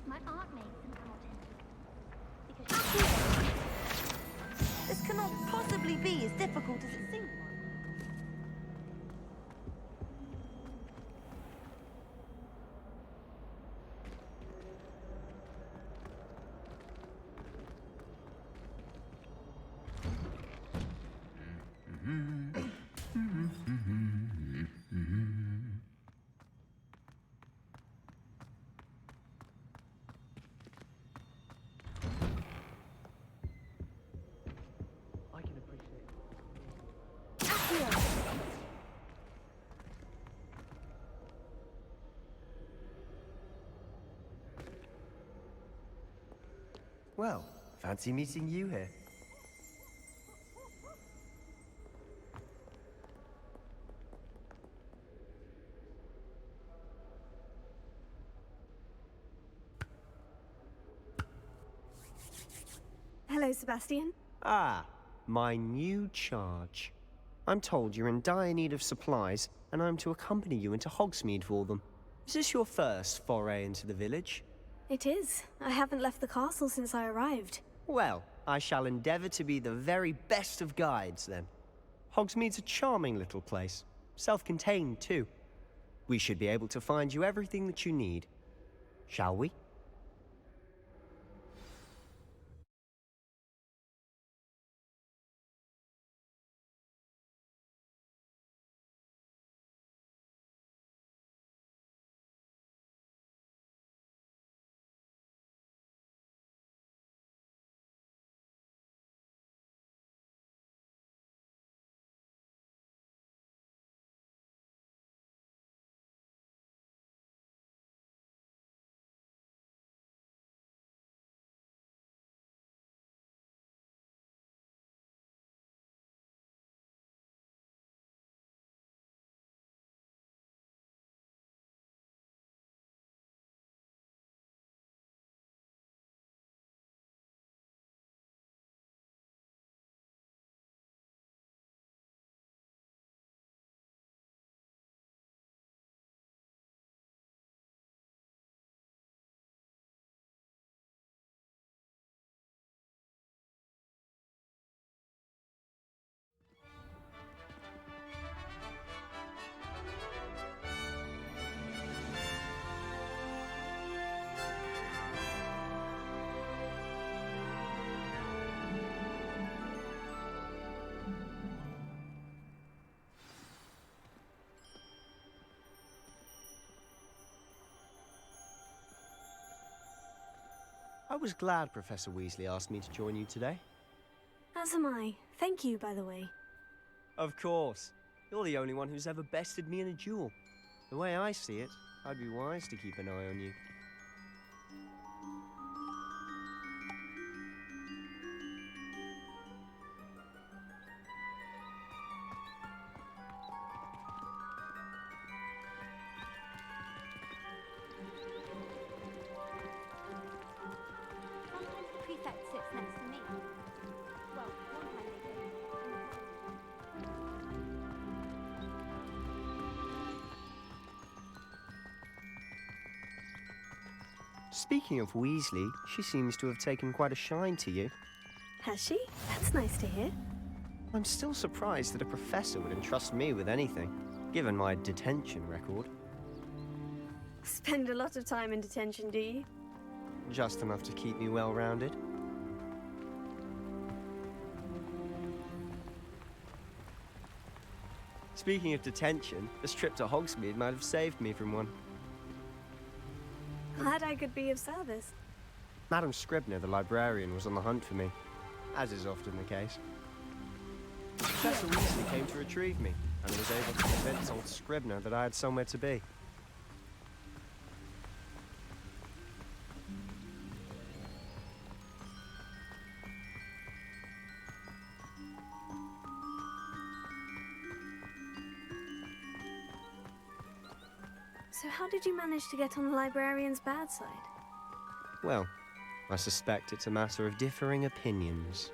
My aunt makes some cotton. This cannot possibly be as difficult as it seems. I can appreciate Well, fancy meeting you here. Hello, Sebastian. Ah, my new charge. I'm told you're in dire need of supplies, and I'm to accompany you into Hogsmeade for them. Is this your first foray into the village? It is. I haven't left the castle since I arrived. Well, I shall endeavour to be the very best of guides, then. Hogsmeade's a charming little place. Self-contained, too. We should be able to find you everything that you need. Shall we? I was glad Professor Weasley asked me to join you today. As am I. Thank you, by the way. Of course. You're the only one who's ever bested me in a duel. The way I see it, I'd be wise to keep an eye on you. Sometimes the prefect sits next to me. Well, one time they did. Speaking of Weasley, she seems to have taken quite a shine to you. Has she? That's nice to hear. I'm still surprised that a professor would entrust me with anything, given my detention record. Spend a lot of time in detention, do you? Just enough to keep me well-rounded. Speaking of detention, this trip to Hogsmeade might have saved me from one. Glad I could be of service. Madam Scribner, the librarian, was on the hunt for me, as is often the case. Professor Weasley came to retrieve me, and was able to convince old Scribner that I had somewhere to be. So how did you manage to get on the librarian's bad side? Well, I suspect it's a matter of differing opinions.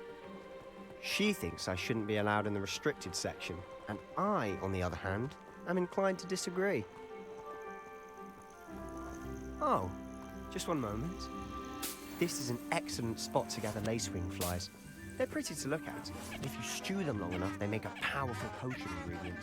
She thinks I shouldn't be allowed in the restricted section, and I, on the other hand, am inclined to disagree. Oh, just one moment. This is an excellent spot to gather lacewing flies. They're pretty to look at, and if you stew them long enough, they make a powerful potion ingredient.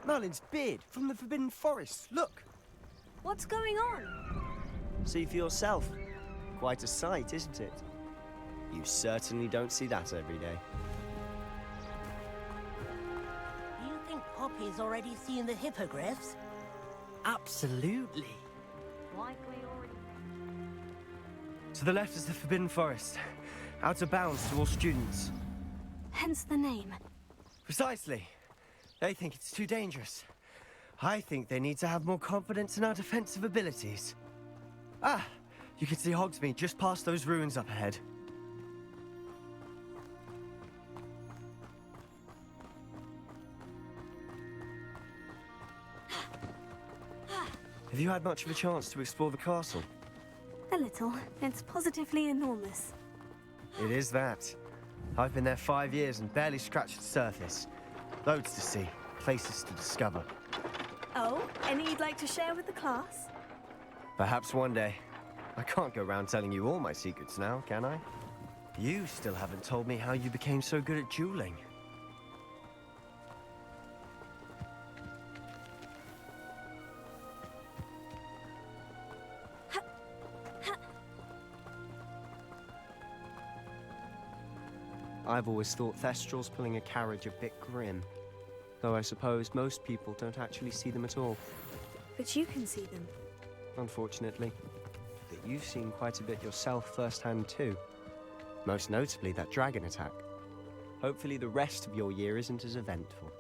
Merlin's beard from the Forbidden Forest. Look! What's going on? See for yourself. Quite a sight, isn't it? You certainly don't see that every day. Do you think Poppy's already seen the hippogriffs? Absolutely. Likely already. To the left is the Forbidden Forest. Out of bounds to all students. Hence the name. Precisely. They think it's too dangerous. I think they need to have more confidence in our defensive abilities. Ah, you can see Hogsmeade just past those ruins up ahead. Have you had much of a chance to explore the castle? A little. It's positively enormous. It is that. I've been there 5 years and barely scratched the surface. Loads to see, places to discover. Oh, any you'd like to share with the class? Perhaps one day. I can't go around telling you all my secrets now, can I? You still haven't told me how you became so good at dueling. I've always thought Thestrals pulling a carriage a bit grim. Though I suppose most people don't actually see them at all. But you can see them. Unfortunately. But you've seen quite a bit yourself firsthand too. Most notably that dragon attack. Hopefully the rest of your year isn't as eventful.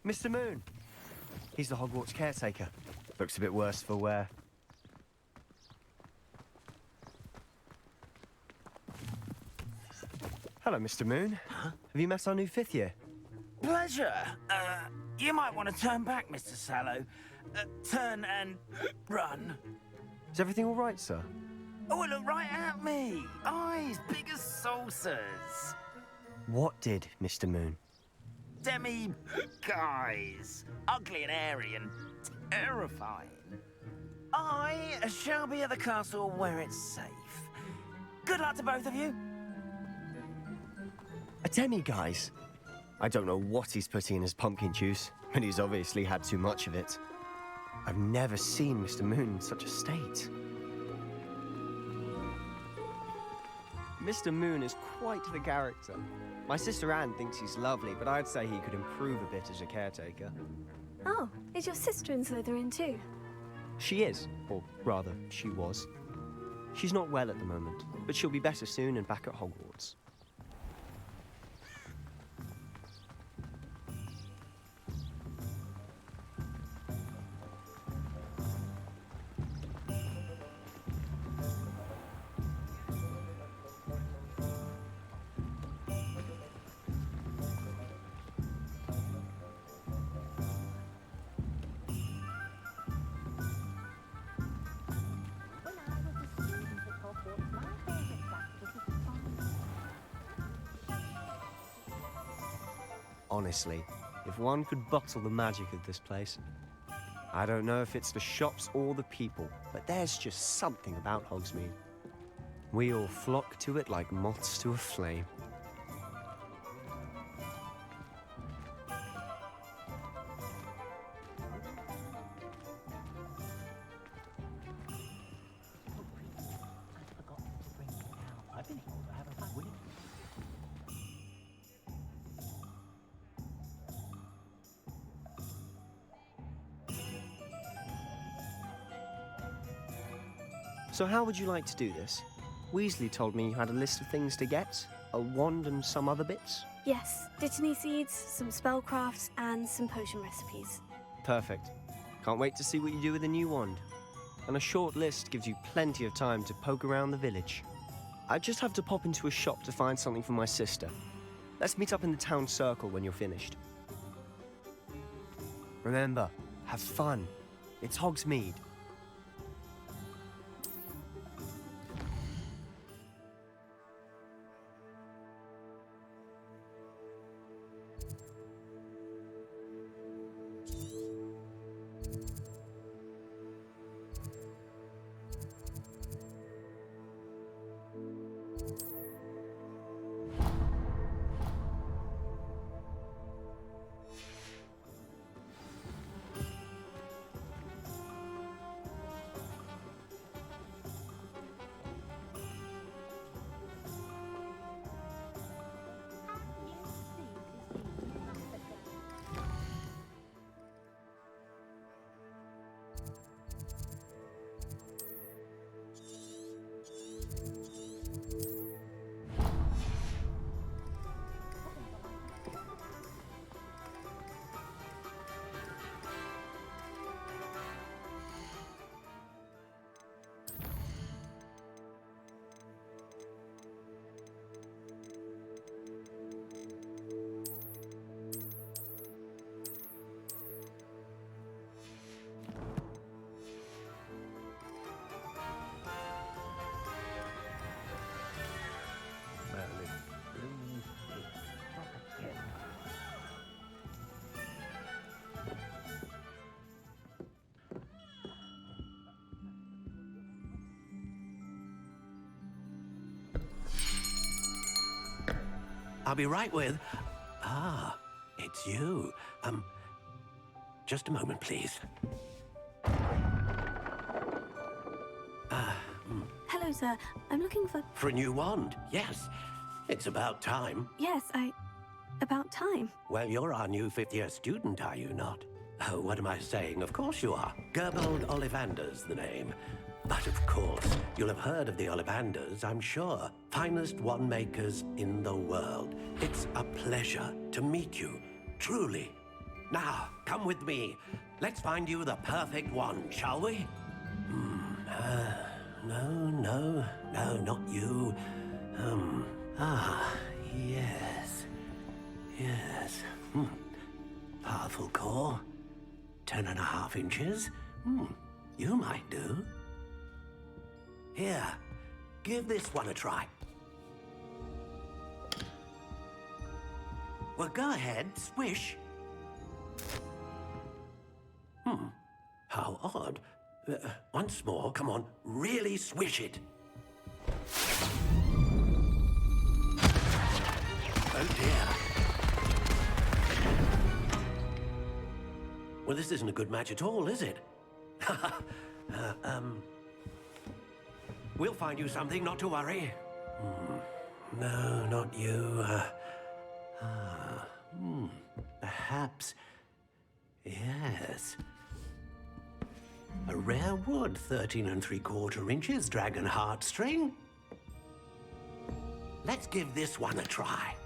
Mr. Moon. He's the Hogwarts caretaker. Looks a bit worse for wear. Hello, Mr. Moon. Huh? Have you met our new 5th year? Pleasure. You might want to turn back, Mr. Sallow. Turn and run. Is everything all right, sir? Oh, look right at me. Eyes big as saucers. What did, Mr. Moon? Guys. Ugly and hairy and terrifying. I shall be at the castle where it's safe. Good luck to both of you. A demi-guise? I don't know what he's putting in his pumpkin juice, but he's obviously had too much of it. I've never seen Mr. Moon in such a state. Mr. Moon is quite the character. My sister Anne thinks he's lovely, but I'd say he could improve a bit as a caretaker. Oh, is your sister in Slytherin too? She is, or rather, she was. She's not well at the moment, but she'll be better soon and back at Hogwarts. Honestly, if one could bottle the magic of this place. I don't know if it's the shops or the people, but there's just something about Hogsmeade. We all flock to it like moths to a flame. So how would you like to do this? Weasley told me you had a list of things to get, a wand and some other bits. Yes, Dittany seeds, some spellcrafts, and some potion recipes. Perfect. Can't wait to see what you do with the new wand. And a short list gives you plenty of time to poke around the village. I just have to pop into a shop to find something for my sister. Let's meet up in the town circle when you're finished. Remember, have fun. It's Hogsmeade. I'll be right with... Ah, it's you. Just a moment, please. Hello, sir. I'm looking for... For a new wand, yes. It's about time. Yes, about time. Well, you're our new 5th-year student, are you not? Oh, what am I saying? Of course you are. Gerbold Ollivander's the name. But of course, you'll have heard of the Ollivanders, I'm sure. Finest wand makers in the world. It's a pleasure to meet you, truly. Now, come with me. Let's find you the perfect one, shall we? No, not you. Yes. Yes. Powerful core. 10.5 inches. You might do. Here, give this one a try. Well, go ahead, swish. How odd. Once more, come on, really swish it. Oh dear. Well, this isn't a good match at all, is it? We'll find you something, not to worry. No, not you. Perhaps. Yes. A rare wood, 13 3/4 inches, dragon heartstring. Let's give this one a try.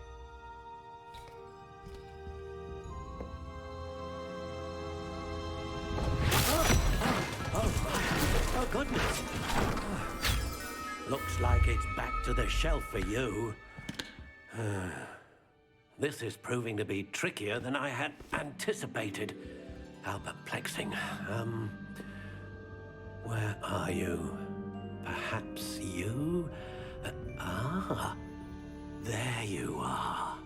Oh, goodness. Looks like it's back to the shelf for you. This is proving to be trickier than I had anticipated. How perplexing. Where are you? Perhaps you? There you are.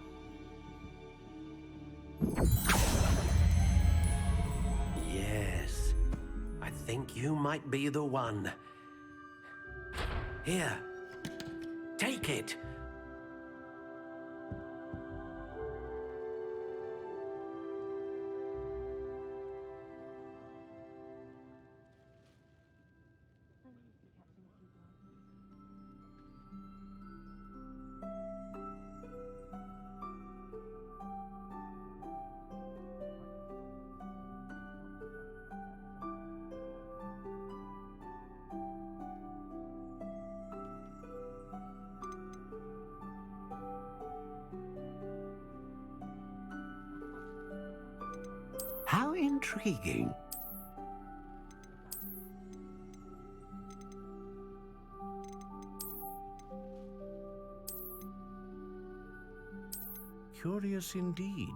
Yes, I think you might be the one. Here, take it. How intriguing. Curious indeed.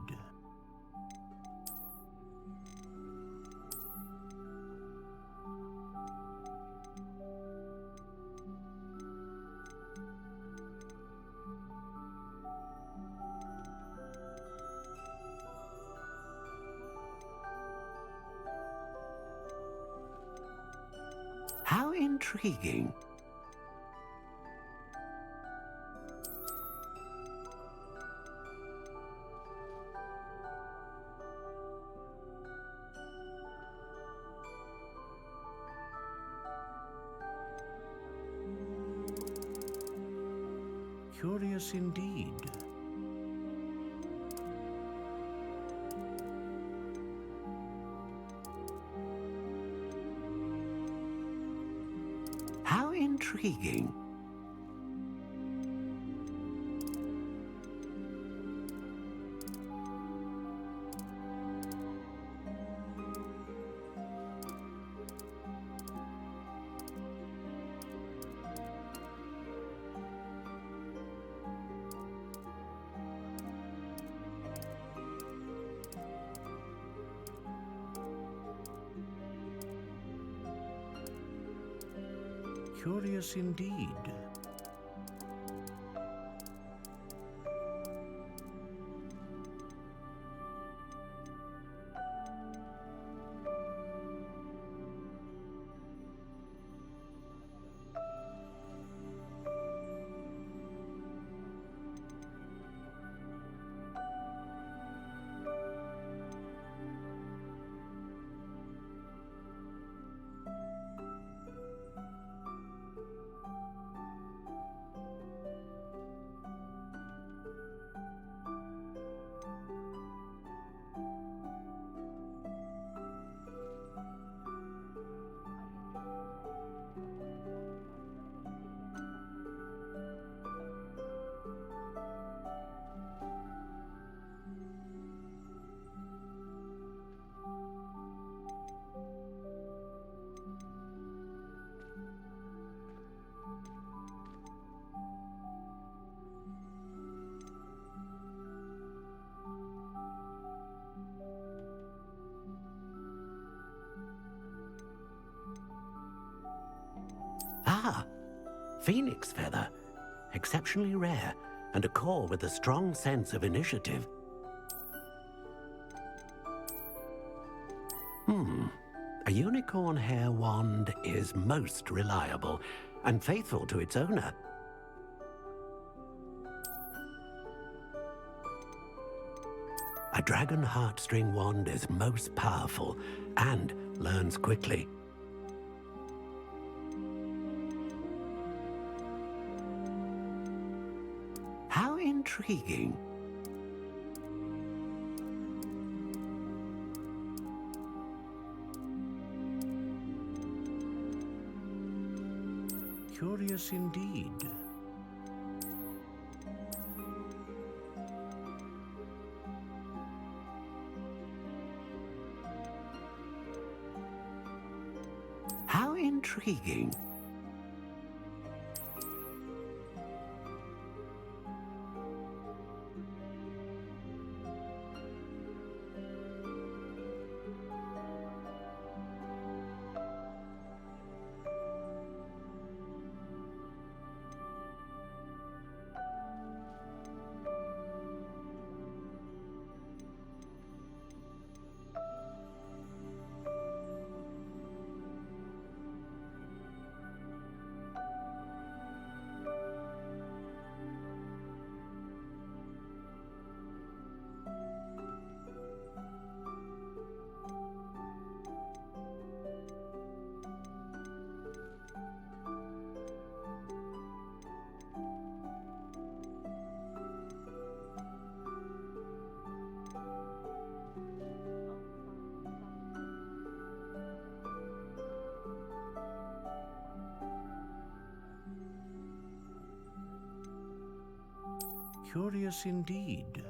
How intriguing. Curious indeed. How intriguing. Curious indeed. Ah, phoenix feather. Exceptionally rare, and a core with a strong sense of initiative. A unicorn hair wand is most reliable and faithful to its owner. A dragon heartstring wand is most powerful and learns quickly. How intriguing. Curious indeed. How intriguing. Curious indeed.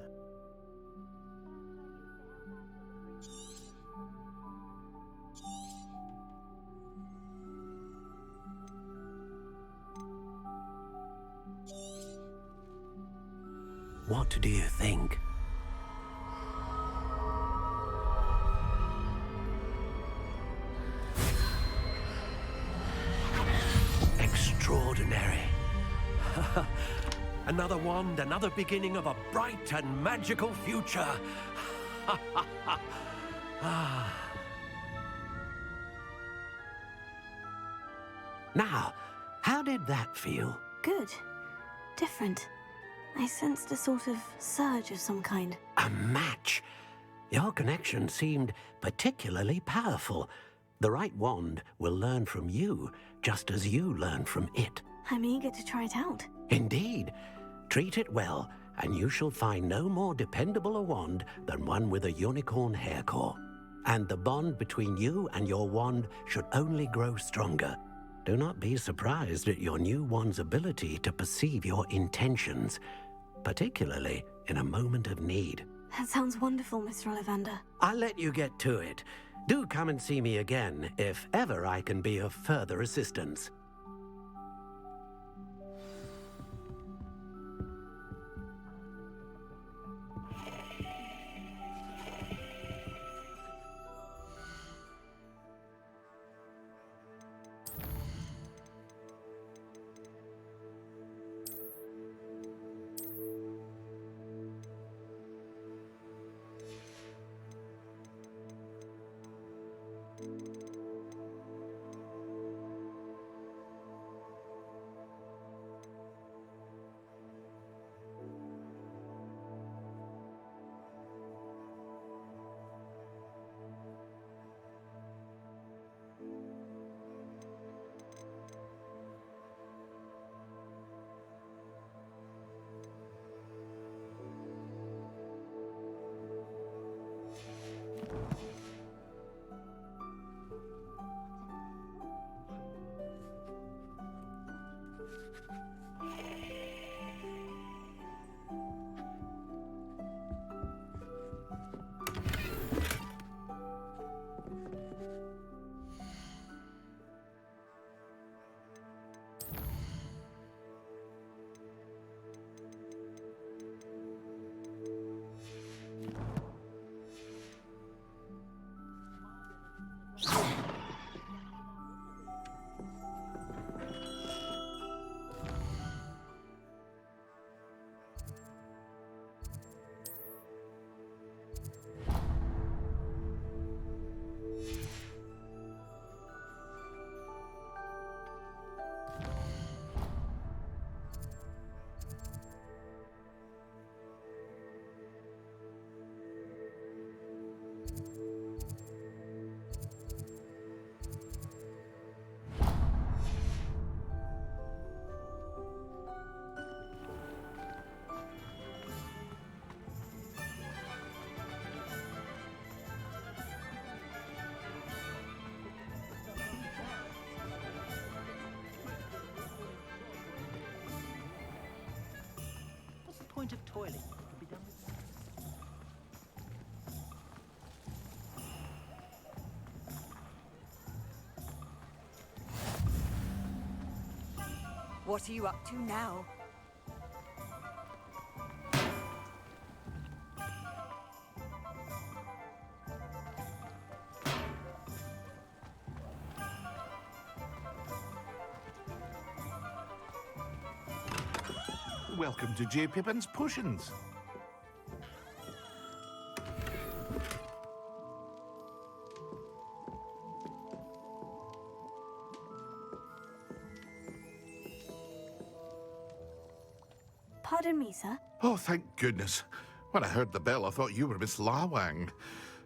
What do you think? Extraordinary. Another wand, another beginning of a bright and magical future. Now, how did that feel? Good. Different. I sensed a sort of surge of some kind. A match. Your connection seemed particularly powerful. The right wand will learn from you, just as you learn from it. I'm eager to try it out. Indeed. Treat it well, and you shall find no more dependable a wand than one with a unicorn hair core. And the bond between you and your wand should only grow stronger. Do not be surprised at your new wand's ability to perceive your intentions, particularly in a moment of need. That sounds wonderful, Mr. Ollivander. I'll let you get to it. Do come and see me again if ever I can be of further assistance. point of toiling could be done with that. What are you up to now? Welcome to J. Pippin's Potions. Pardon me, sir. Oh, thank goodness. When I heard the bell, I thought you were Miss Lawang.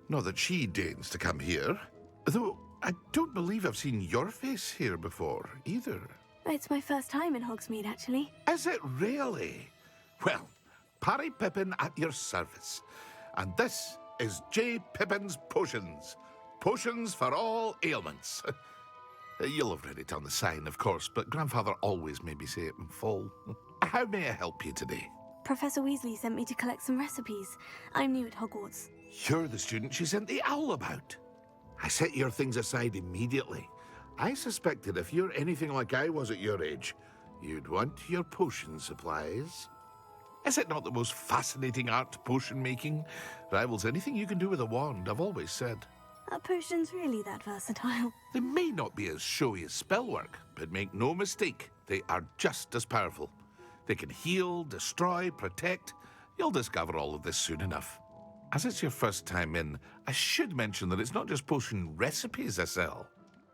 Not that she deigns to come here. Though I don't believe I've seen your face here before, either. It's my first time in Hogsmeade, actually. Is it really? Well, Parry Pippin at your service. And this is J. Pippin's Potions. Potions for all ailments. You'll have read it on the sign, of course, but Grandfather always made me say it in full. How may I help you today? Professor Weasley sent me to collect some recipes. I'm new at Hogwarts. You're the student she sent the owl about. I set your things aside immediately. I suspected if you're anything like I was at your age, you'd want your potion supplies. Is it not the most fascinating art, potion making? Rivals anything you can do with a wand, I've always said. Are potions really that versatile? They may not be as showy as spellwork, but make no mistake, they are just as powerful. They can heal, destroy, protect. You'll discover all of this soon enough. As it's your first time in, I should mention that it's not just potion recipes I sell.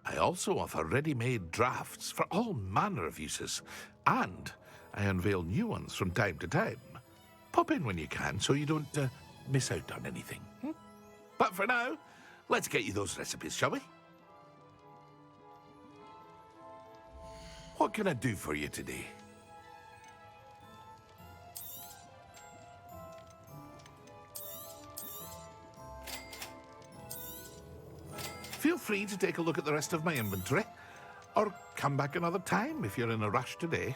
I also offer ready-made drafts for all manner of uses, and I unveil new ones from time to time. Pop in when you can so you don't miss out on anything. But for now, let's get you those recipes, shall we? What can I do for you today? Feel free to take a look at the rest of my inventory, or come back another time if you're in a rush today.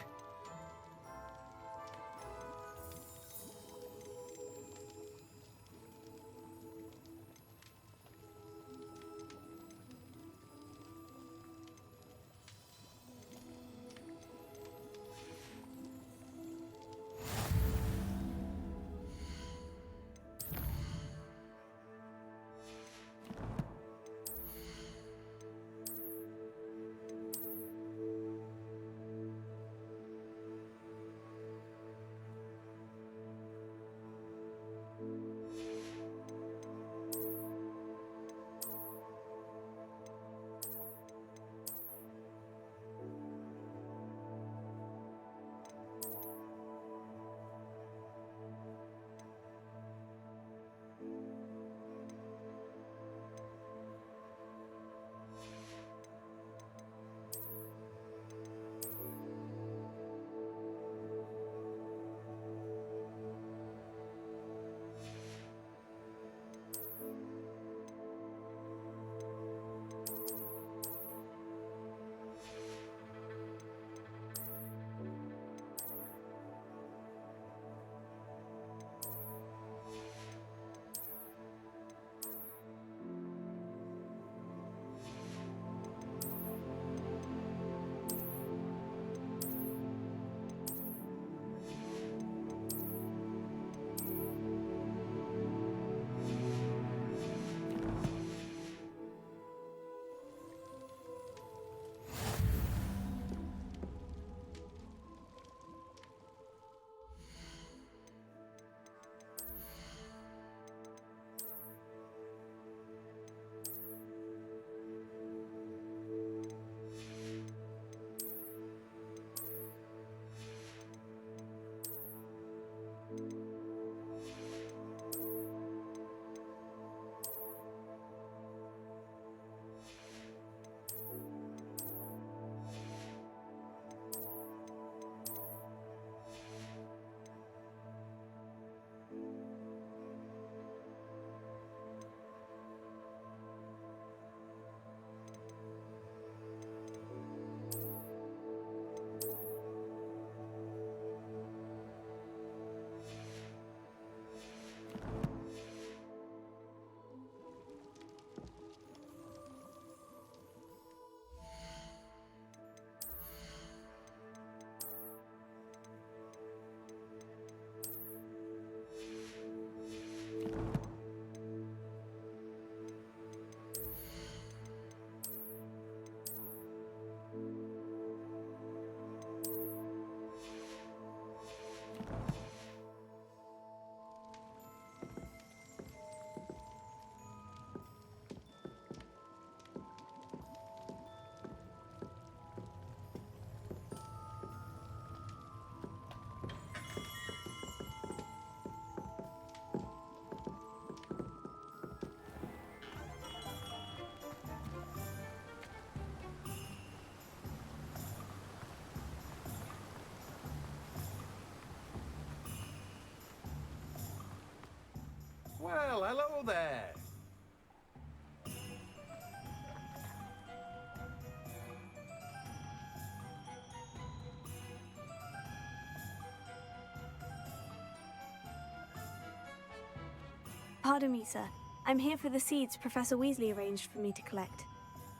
Pardon me, sir. I'm here for the seeds Professor Weasley arranged for me to collect.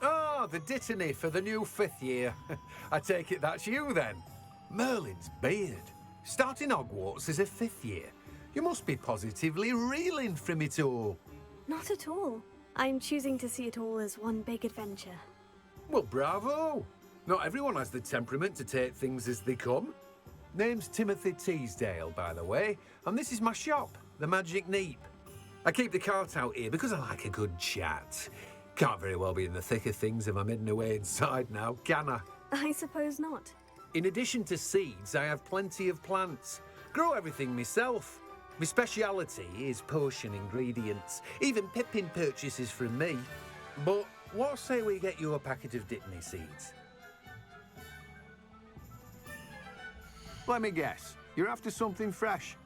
Ah, the dittany for the new 5th year. I take it that's you, then. Merlin's beard. Starting Hogwarts as a 5th year. You must be positively reeling from it all. Not at all. I'm choosing to see it all as one big adventure. Well, bravo. Not everyone has the temperament to take things as they come. Name's Timothy Teasdale, by the way, and this is my shop, the Magic Neep. I keep the cart out here because I like a good chat. Can't very well be in the thick of things if I'm hidden away inside now, can I? I suppose not. In addition to seeds, I have plenty of plants. Grow everything myself. My speciality is potion ingredients. Even Pippin purchases from me. But what say we get you a packet of Dittany seeds? Let me guess. You're after something fresh.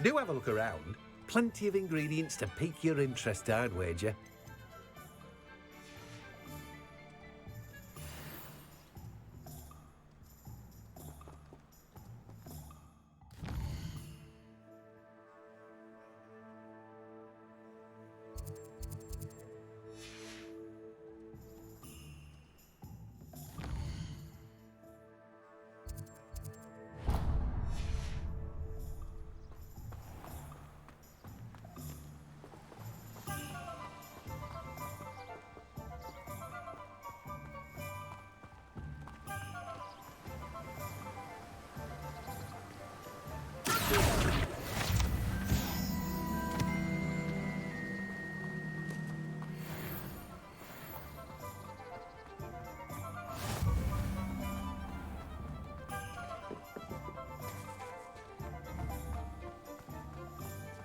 Do have a look around. Plenty of ingredients to pique your interest, I'd wager.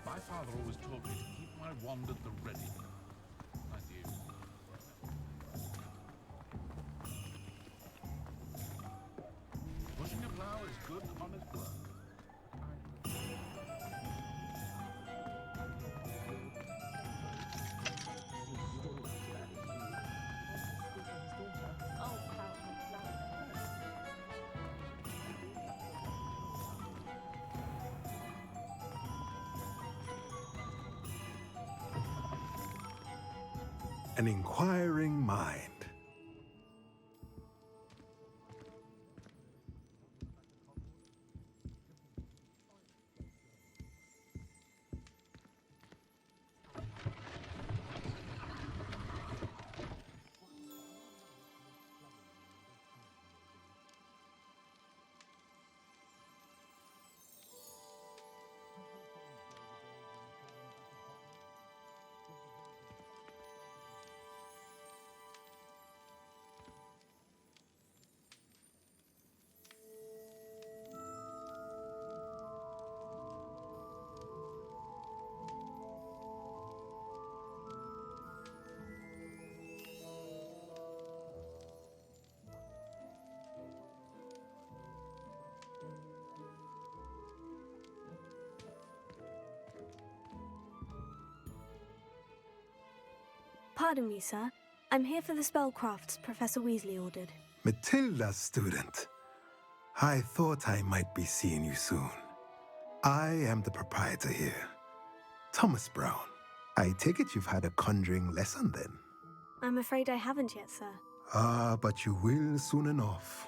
My father always told me to keep my wand at the ready. And you? Pushing a plough is good, honest work. An inquiring mind. Pardon me, sir. I'm here for the spellcrafts Professor Weasley ordered. Matilda, student. I thought I might be seeing you soon. I am the proprietor here, Thomas Brown. I take it you've had a conjuring lesson then? I'm afraid I haven't yet, sir. Ah, but you will soon enough.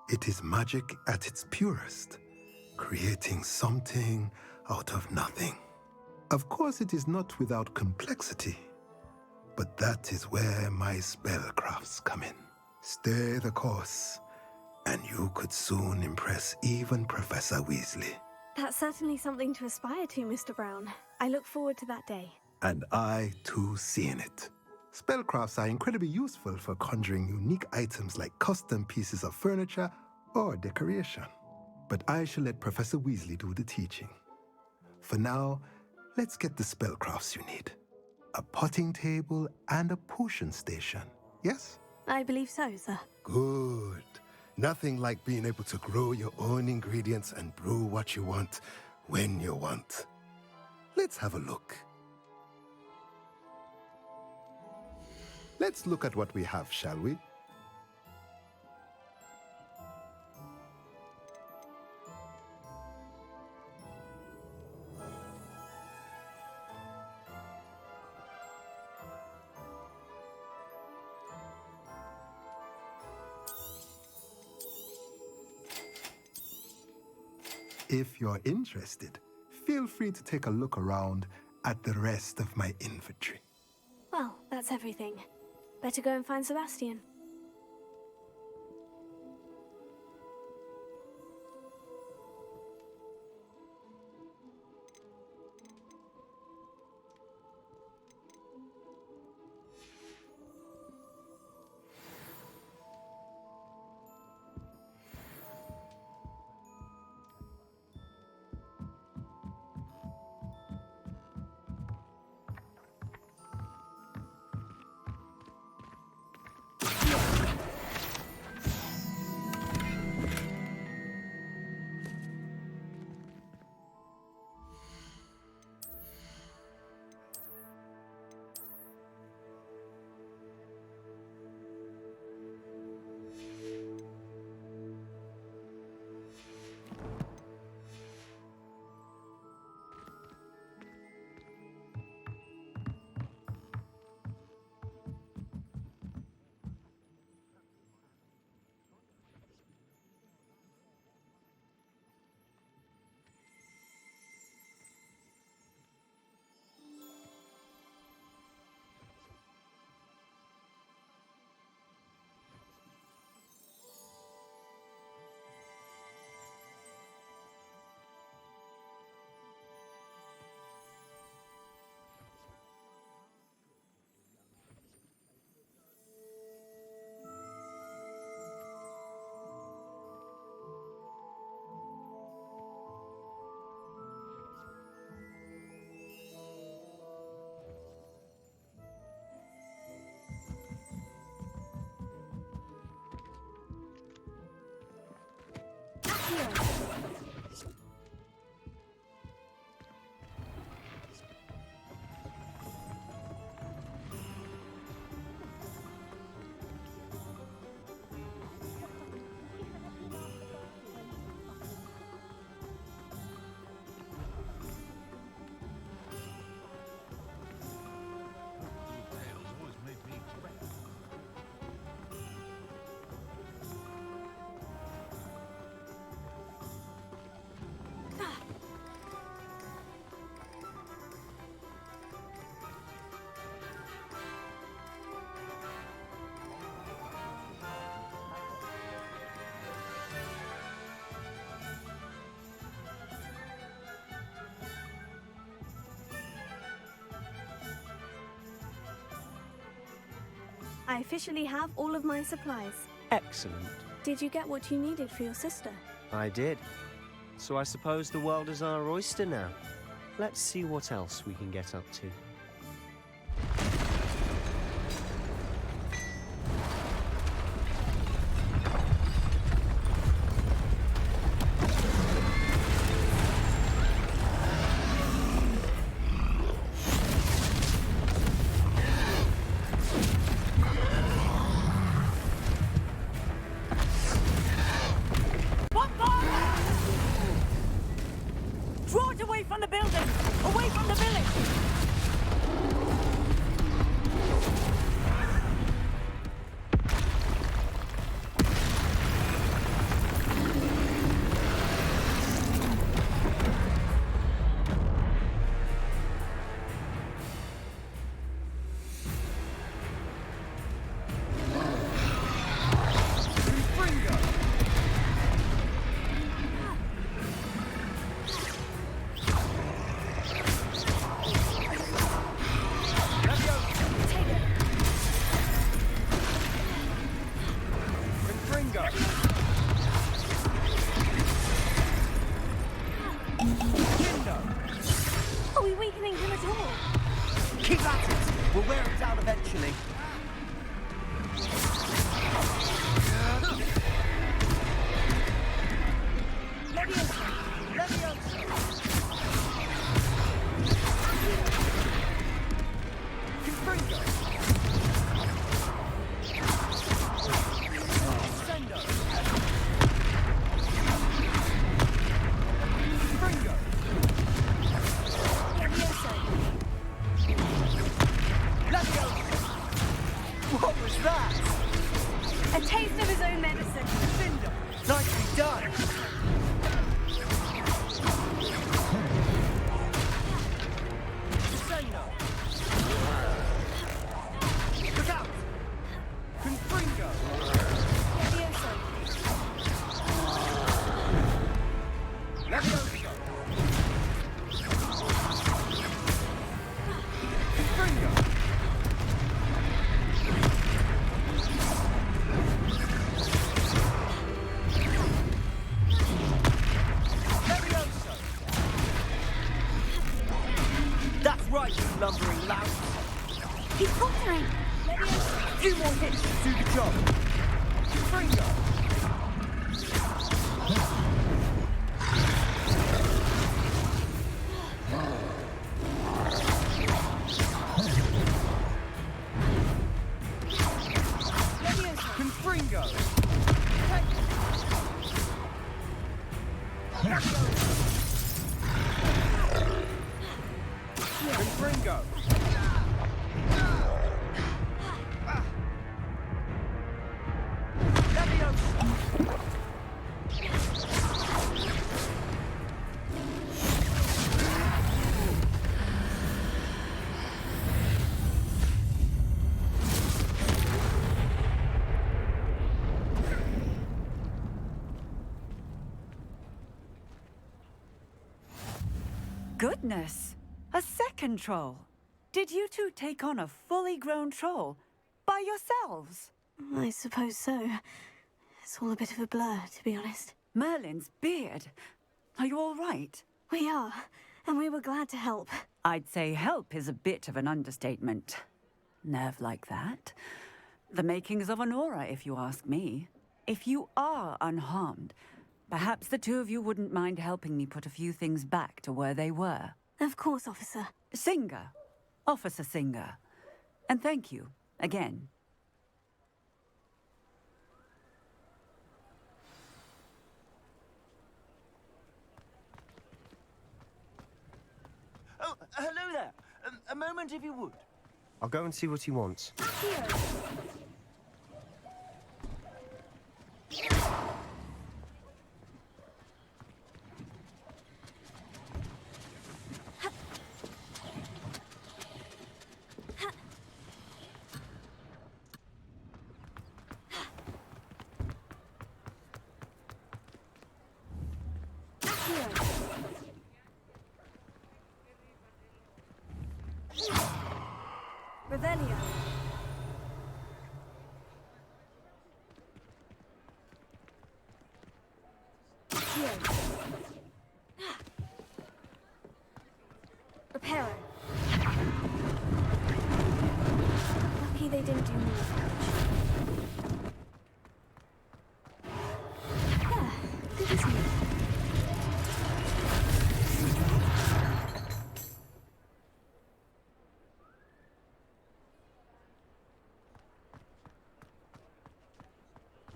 It is magic at its purest, creating something out of nothing. Of course, it is not without complexity, but that is where my spellcrafts come in. Stay the course, and you could soon impress even Professor Weasley. That's certainly something to aspire to, Mr. Brown. I look forward to that day. And I, too, seeing it. Spellcrafts are incredibly useful for conjuring unique items like custom pieces of furniture or decoration. But I shall let Professor Weasley do the teaching. For now, let's get the spellcrafts you need. A potting table and a potion station, yes? I believe so, sir. Good. Nothing like being able to grow your own ingredients and brew what you want when you want. Let's have a look. Let's look at what we have, shall we? If you're interested, feel free to take a look around at the rest of my inventory. Well, that's everything. Better go and find Sebastian. I officially have all of my supplies. Excellent. Did you get what you needed for your sister? I did. So I suppose the world is our oyster now. Let's see what else we can get up to. Draw it away from the building! Away from the village! Are we weakening him at all? Keep at it! We'll wear him down eventually. What was that? A taste of his own medicine. Nicely done. right, you lumbering lout! He's faltering! A few more hits to do the job! Fringo! Confringo! Confringo! Goodness! A second troll! Did you two take on a fully grown troll? By yourselves? I suppose so. It's all a bit of a blur, to be honest. Merlin's beard. Are you all right? We are, and we were glad to help. I'd say help is a bit of an understatement. Nerve like that. The makings of an aura, if you ask me. If you are unharmed, perhaps the two of you wouldn't mind helping me put a few things back to where they were. Of course, officer. Singer. Officer Singer. And thank you, again. Oh, hello there. A moment if you would. I'll go and see what he wants. Revelio. Reparo. Lucky they didn't do more damage. Yeah, good as new.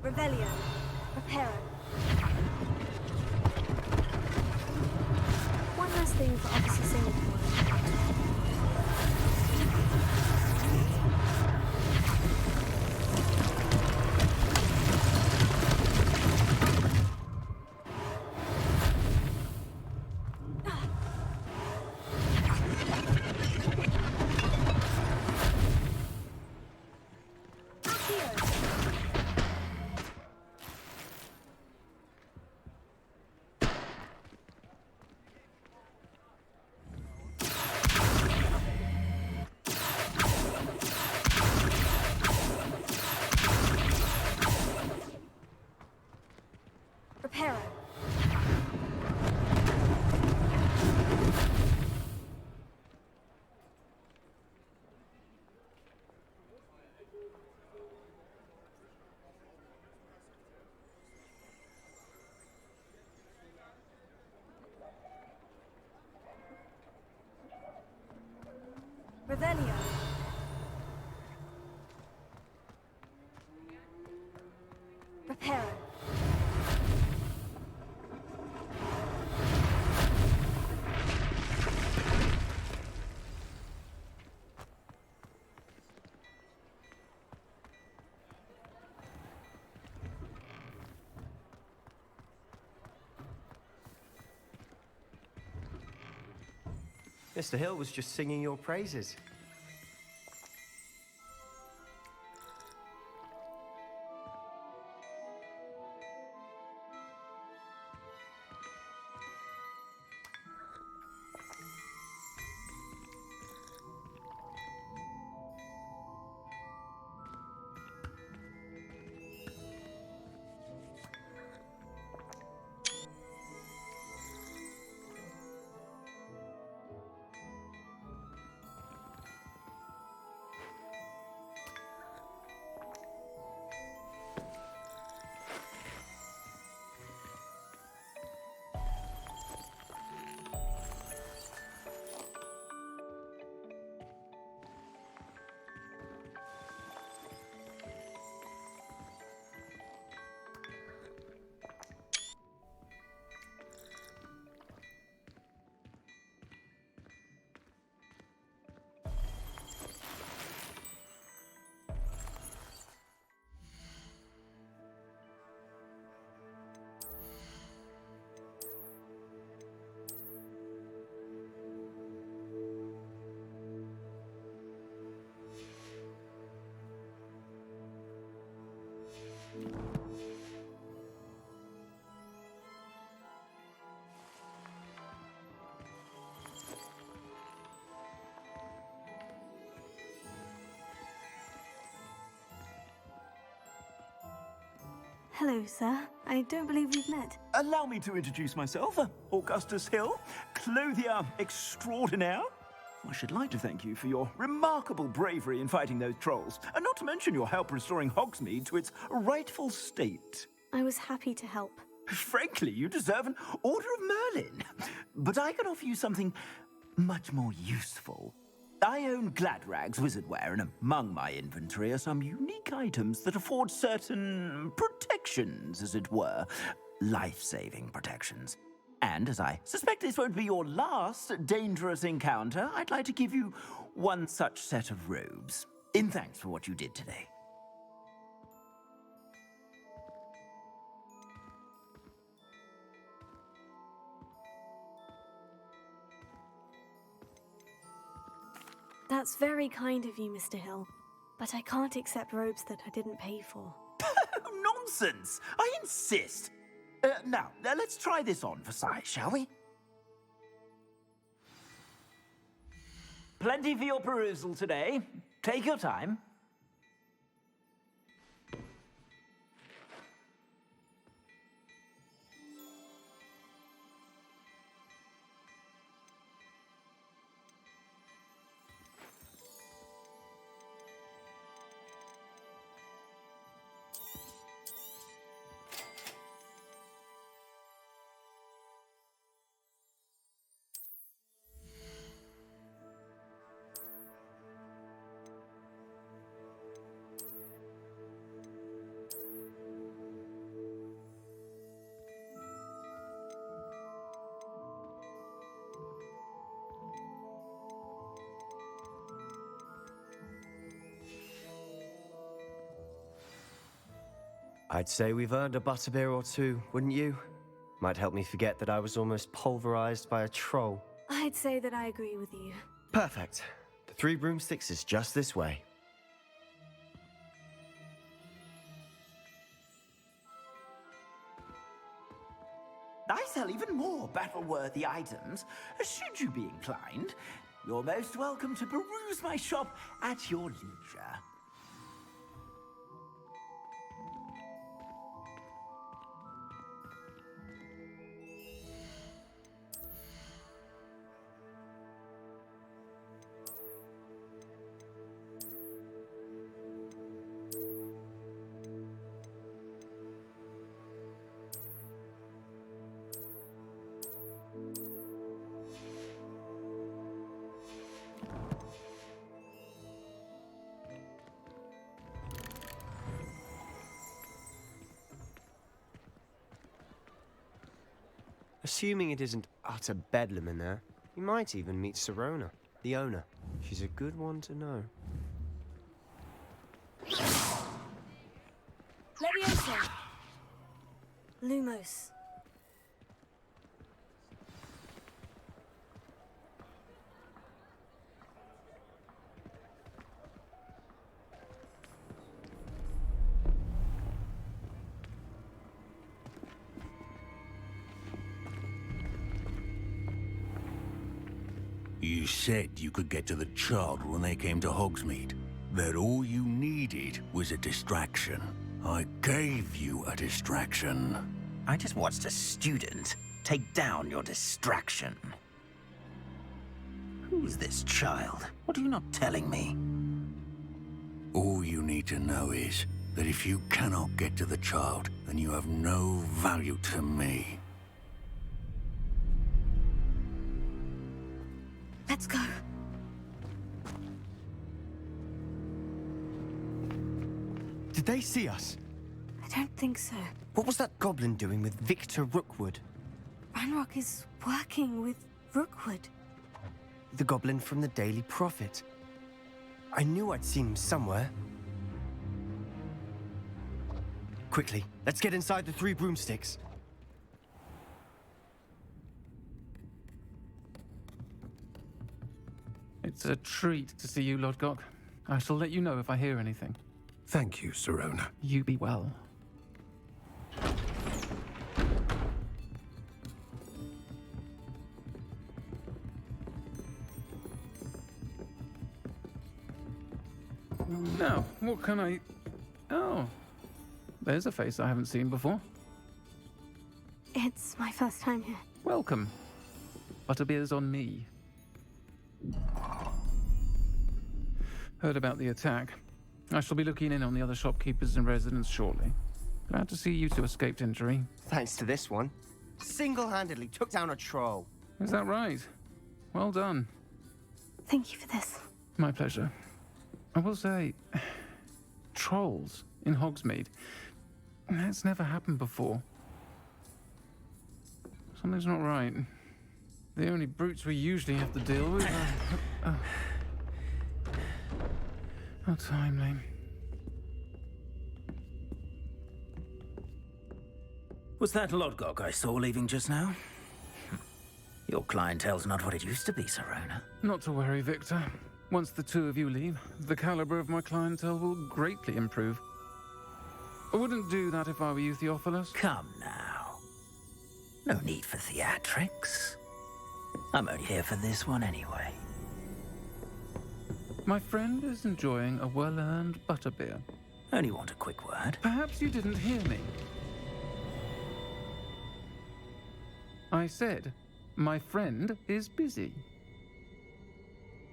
Revelio. Reparo. One last thing for Officer Singapore. Reparo. Revelio. Reparo. Mr. Hill was just singing your praises. Hello, sir. I don't believe we've met. Allow me to introduce myself, Augustus Hill, clothier extraordinaire. I should like to thank you for your remarkable bravery in fighting those trolls, and not to mention your help restoring Hogsmeade to its rightful state. I was happy to help. Frankly, you deserve an Order of Merlin. But I can offer you something much more useful. I own Gladrag's wizardware, and among my inventory are some unique items that afford certain protections, as it were. Life-saving protections. And as I suspect this won't be your last dangerous encounter, I'd like to give you one such set of robes, in thanks for what you did today. That's very kind of you, Mr. Hill. But I can't accept robes that I didn't pay for. Nonsense! I insist! Now, let's try this on for size, shall we? Plenty for your perusal today. Take your time. I'd say we've earned a butterbeer or two, wouldn't you? Might help me forget that I was almost pulverized by a troll. I'd say that I agree with you. Perfect. The 3 broomsticks is just this way. I sell even more battle-worthy items, should you be inclined. You're most welcome to peruse my shop at your leisure. Assuming it isn't utter bedlam in there, you might even meet Sirona, the owner. She's a good one to know. Leviosa! Lumos. You said you could get to the child when they came to Hogsmeade. That all you needed was a distraction. I gave you a distraction. I just watched a student take down your distraction. Who's this child? What are you not telling me? All you need to know is that if you cannot get to the child, then you have no value to me. Let's go. Did they see us? I don't think so. What was that goblin doing with Victor Rookwood? Ranrock is working with Rookwood. The goblin from the Daily Prophet. I knew I'd seen him somewhere. Quickly, let's get inside the 3 broomsticks. It's a treat to see you, Lodgok. I shall let you know if I hear anything. Thank you, Sirona. You be well. Now, what can I... Oh. there's a face I haven't seen before. It's my first time here. Welcome. Butterbeer's on me. Heard about the attack. I shall be looking in on the other shopkeepers and residents shortly. Glad to see you two escaped injury. Thanks to this one. Single-handedly took down a troll. Is that right? Well done. Thank you for this. My pleasure. I will say, trolls in Hogsmeade. That's never happened before. Something's not right. The only brutes we usually have to deal with are... How timely. Was that Lodgok I saw leaving just now? Your clientele's not what it used to be, Serona. Not to worry, Victor. Once the two of you leave, the caliber of my clientele will greatly improve. I wouldn't do that if I were you, Theophilus. Come now. No need for theatrics. I'm only here for this one anyway. My friend is enjoying a well-earned butterbeer. Only want a quick word. Perhaps you didn't hear me. I said, my friend is busy.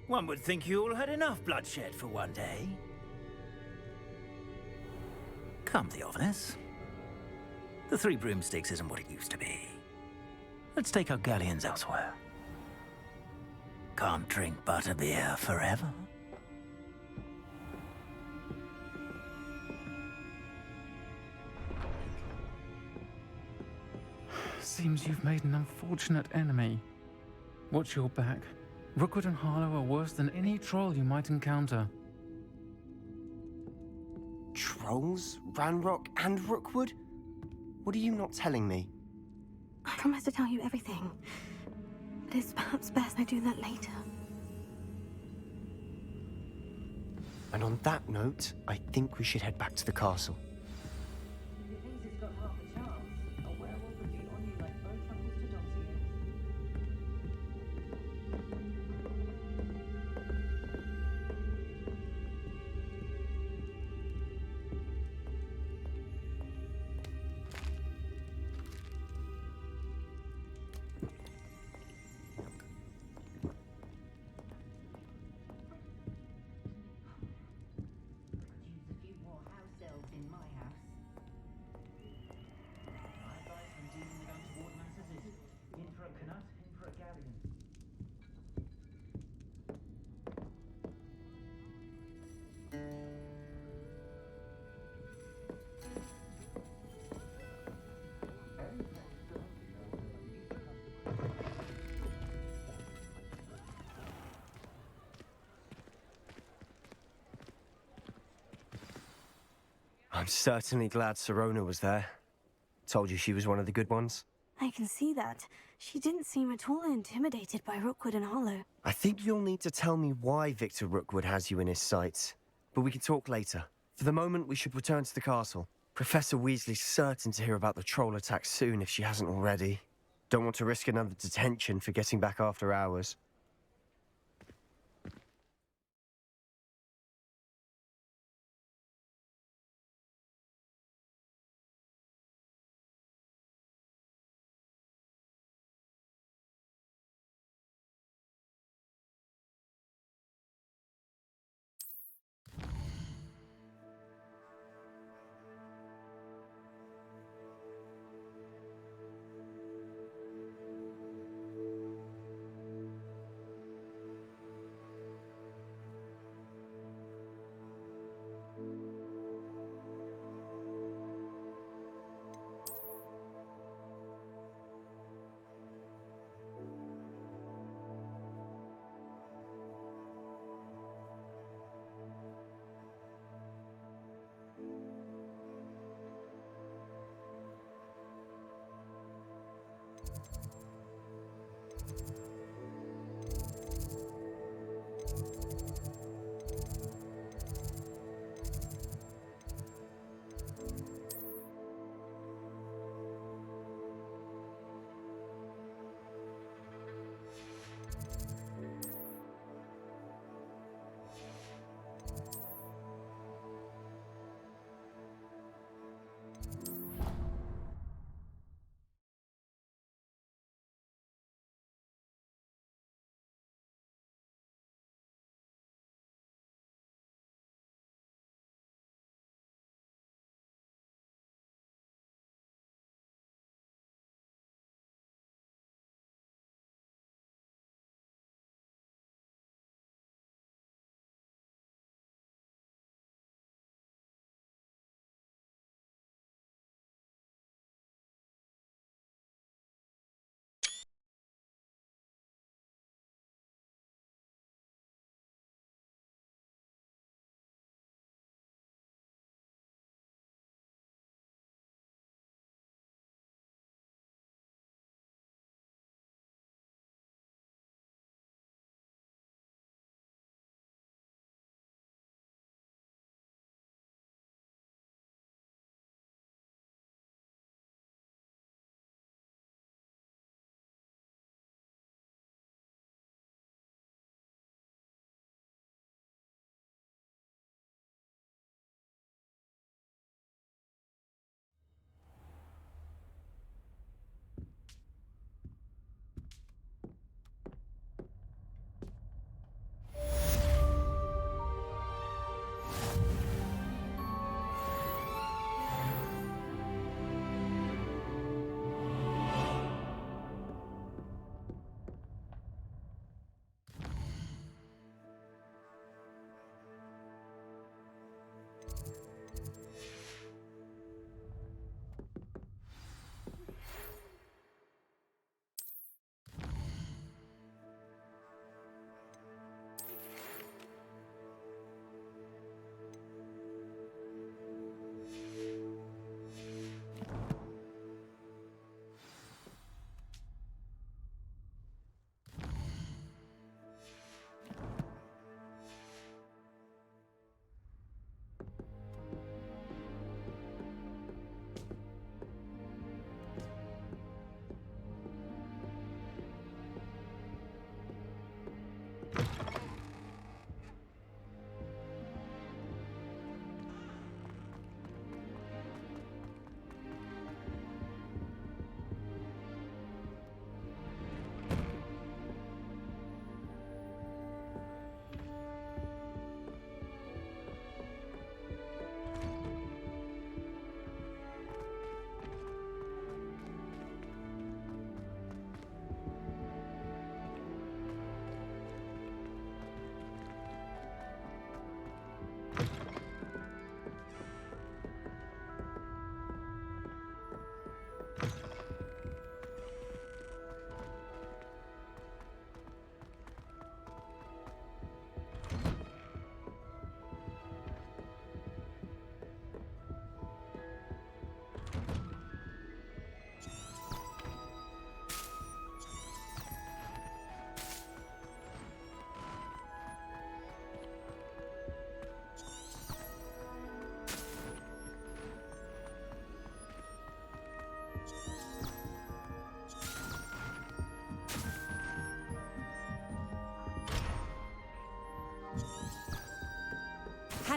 One would think you all had enough bloodshed for one day. Come, Theophilus. The Three Broomsticks isn't what it used to be. Let's take our galleons elsewhere. Can't drink butterbeer forever. Seems you've made an unfortunate enemy. Watch your back. Rookwood and Harlow are worse than any troll you might encounter. Trolls? Ranrock and Rookwood? What are you not telling me? I promise to tell you everything. But it's perhaps best I do that later. And on that note, I think we should head back to the castle. I'm certainly glad Serona was there. Told you she was one of the good ones. I can see that. She didn't seem at all intimidated by Rookwood and Hollow. I think you'll need to tell me why Victor Rookwood has you in his sights. But we can talk later. For the moment, we should return to the castle. Professor Weasley's certain to hear about the troll attack soon if she hasn't already. Don't want to risk another detention for getting back after hours.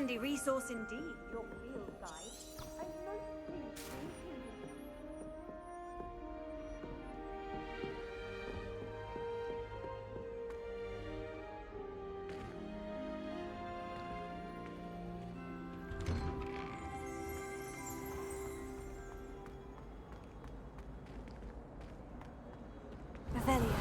handy resource indeed, your field guide. I'm most pleased to meet you. Revelio.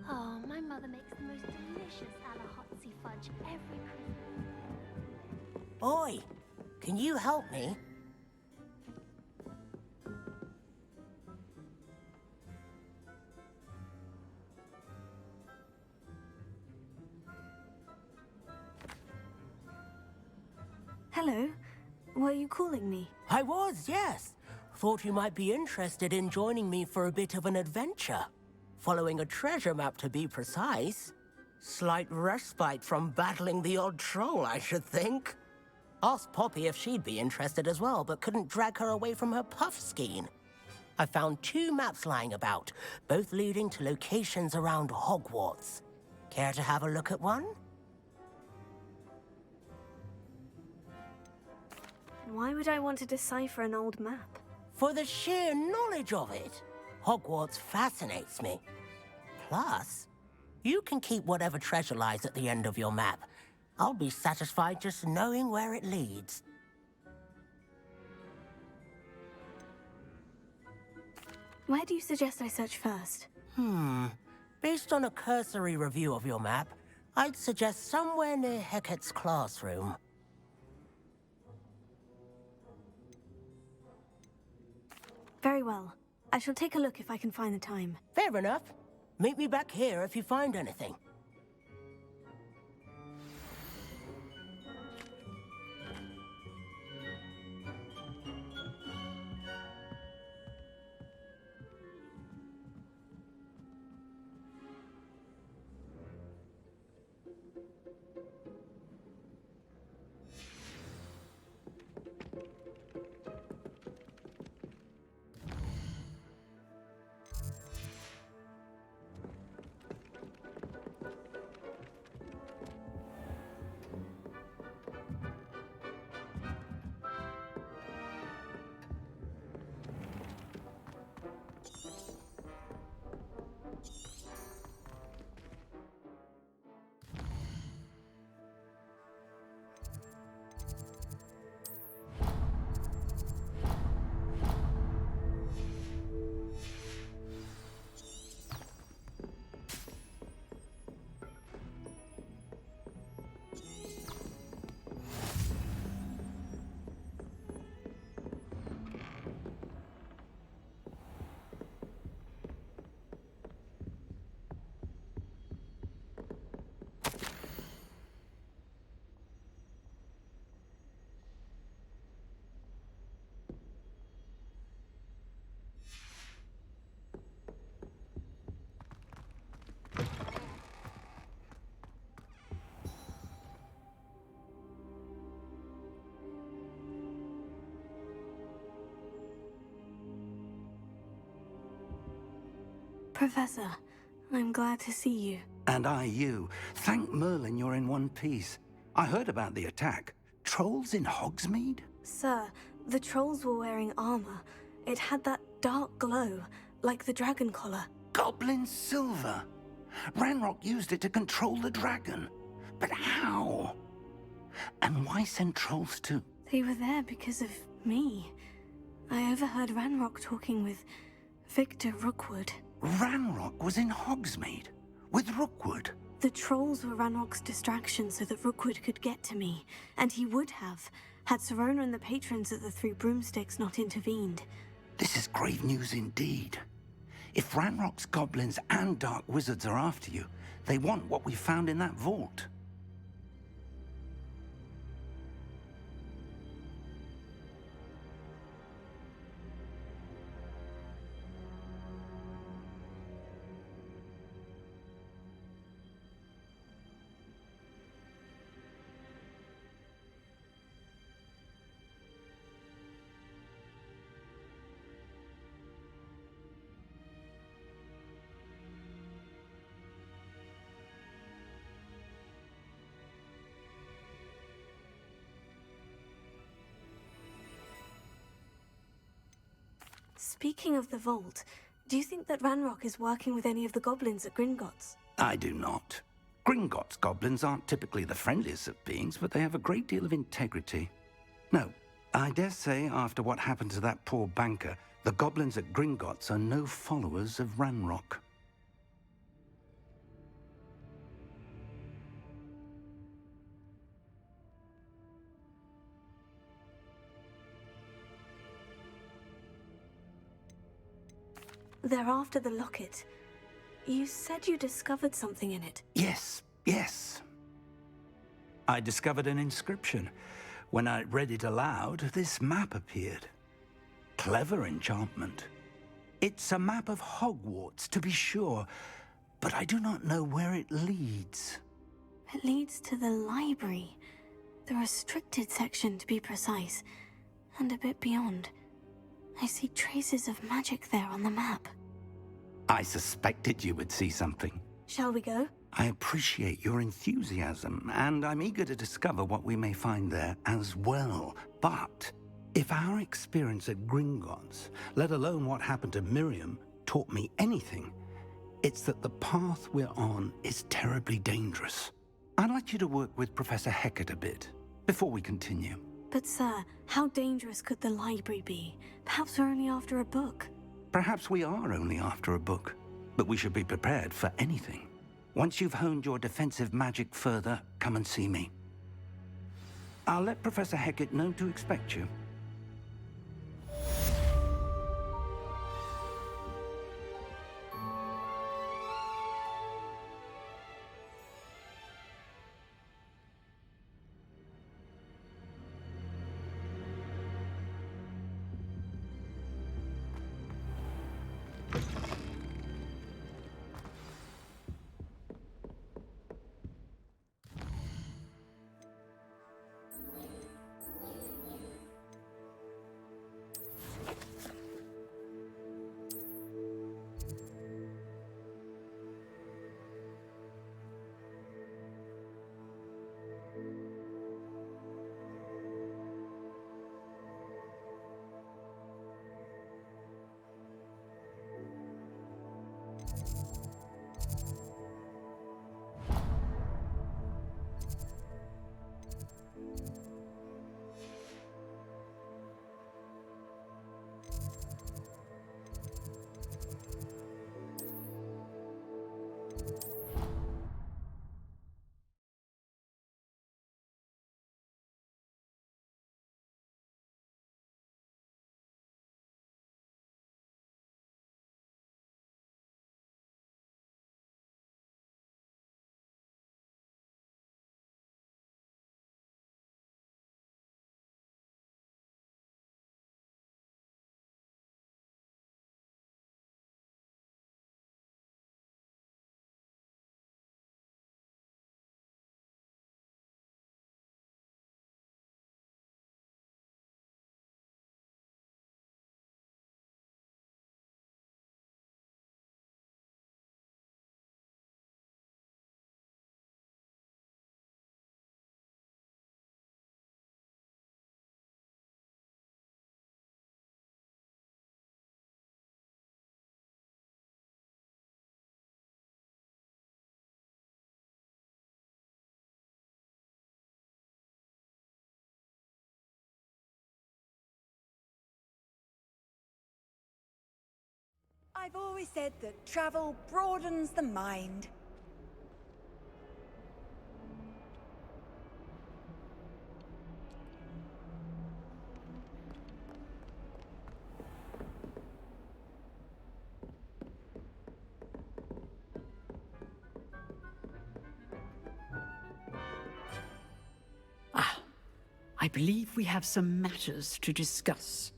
Oh, my mother makes the most delicious Alahotzi fudge every Christmas. Oi, can you help me? Hello. Were you calling me? I was, yes. Thought you might be interested in joining me for a bit of an adventure. Following a treasure map, to be precise. Slight respite from battling the odd troll, I should think. Asked Poppy if she'd be interested as well, but couldn't drag her away from her puff skein. I found 2 maps lying about, both leading to locations around Hogwarts. Care to have a look at one? Why would I want to decipher an old map? For the sheer knowledge of it. Hogwarts fascinates me. Plus, you can keep whatever treasure lies at the end of your map. I'll be satisfied just knowing where it leads. Where do you suggest I search first? Based on a cursory review of your map, I'd suggest somewhere near Hecat's classroom. Very well. I shall take a look if I can find the time. Fair enough. Meet me back here if you find anything. Professor, I'm glad to see you. And I you. Thank Merlin you're in one piece. I heard about the attack. Trolls in Hogsmeade? Sir, the trolls were wearing armor. It had that dark glow, like the dragon collar. Goblin silver. Ranrock used it to control the dragon. But how? And why send trolls to... They were there because of me. I overheard Ranrock talking with Victor Rookwood. Ranrock was in Hogsmeade with Rookwood. The trolls were Ranrock's distraction so that Rookwood could get to me, and he would have, had Serona and the patrons at the Three Broomsticks not intervened. This is grave news indeed. If Ranrock's goblins and dark wizards are after you, they want what we found in that vault. Speaking of the vault, do you think that Ranrock is working with any of the goblins at Gringotts? I do not. Gringotts goblins aren't typically the friendliest of beings, but they have a great deal of integrity. No, I dare say after what happened to that poor banker, the goblins at Gringotts are no followers of Ranrock. They're after the locket. You said you discovered something in it. Yes. I discovered an inscription. When I read it aloud, this map appeared. Clever enchantment. It's a map of Hogwarts, to be sure, but I do not know where it leads. It leads to the library. The restricted section, to be precise. And a bit beyond. I see traces of magic there on the map. I suspected you would see something. Shall we go? I appreciate your enthusiasm, and I'm eager to discover what we may find there as well. But if our experience at Gringotts, let alone what happened to Miriam, taught me anything, it's that the path we're on is terribly dangerous. I'd like you to work with Professor Hecat a bit before we continue. But sir, how dangerous could the library be? Perhaps we're only after a book. Perhaps we are only after a book, but we should be prepared for anything. Once you've honed your defensive magic further, come and see me. I'll let Professor Hecat know to expect you. I've always said that travel broadens the mind. I believe we have some matters to discuss.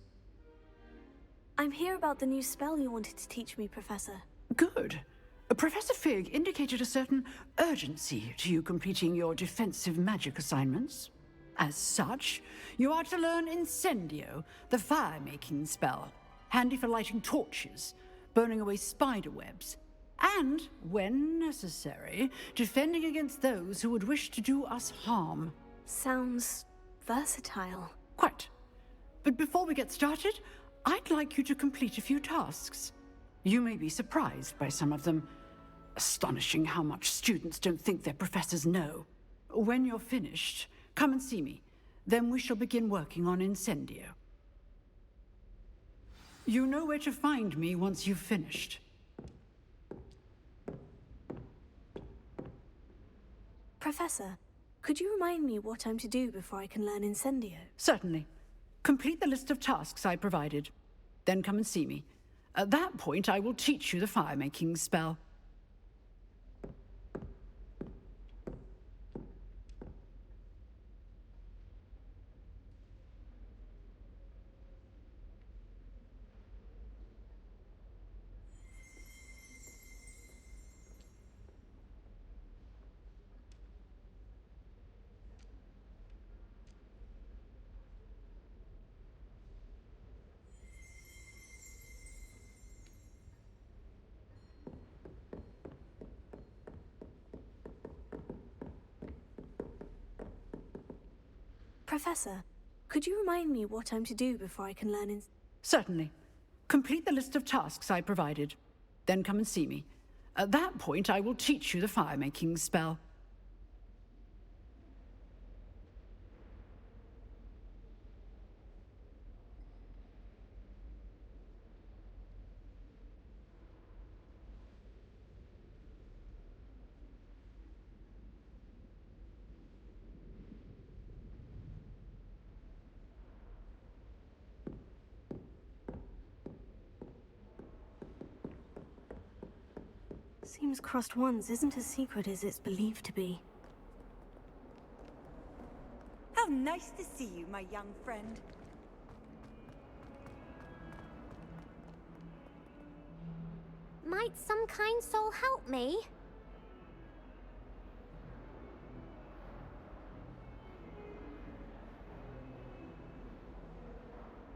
I'm here about the new spell you wanted to teach me, Professor. Good. Professor Fig indicated a certain urgency to you completing your defensive magic assignments. As such, you are to learn Incendio, the fire-making spell, handy for lighting torches, burning away spider webs, and, when necessary, defending against those who would wish to do us harm. Sounds versatile. Quite. But before we get started, I'd like you to complete a few tasks. You may be surprised by some of them. Astonishing how much students don't think their professors know. When you're finished, come and see me. Then we shall begin working on Incendio. You know where to find me once you've finished. Professor, could you remind me what I'm to do before I can learn Incendio? Certainly. Complete the list of tasks I provided. Then come and see me. At that point, I will teach you the fire-making spell. Professor, could you remind me what I'm to do before I can learn Certainly. Complete the list of tasks I provided. Then come and see me. At that point, I will teach you the fire-making spell. Seems crossed ones isn't as secret as it's believed to be. How nice to see you, my young friend. Might some kind soul help me?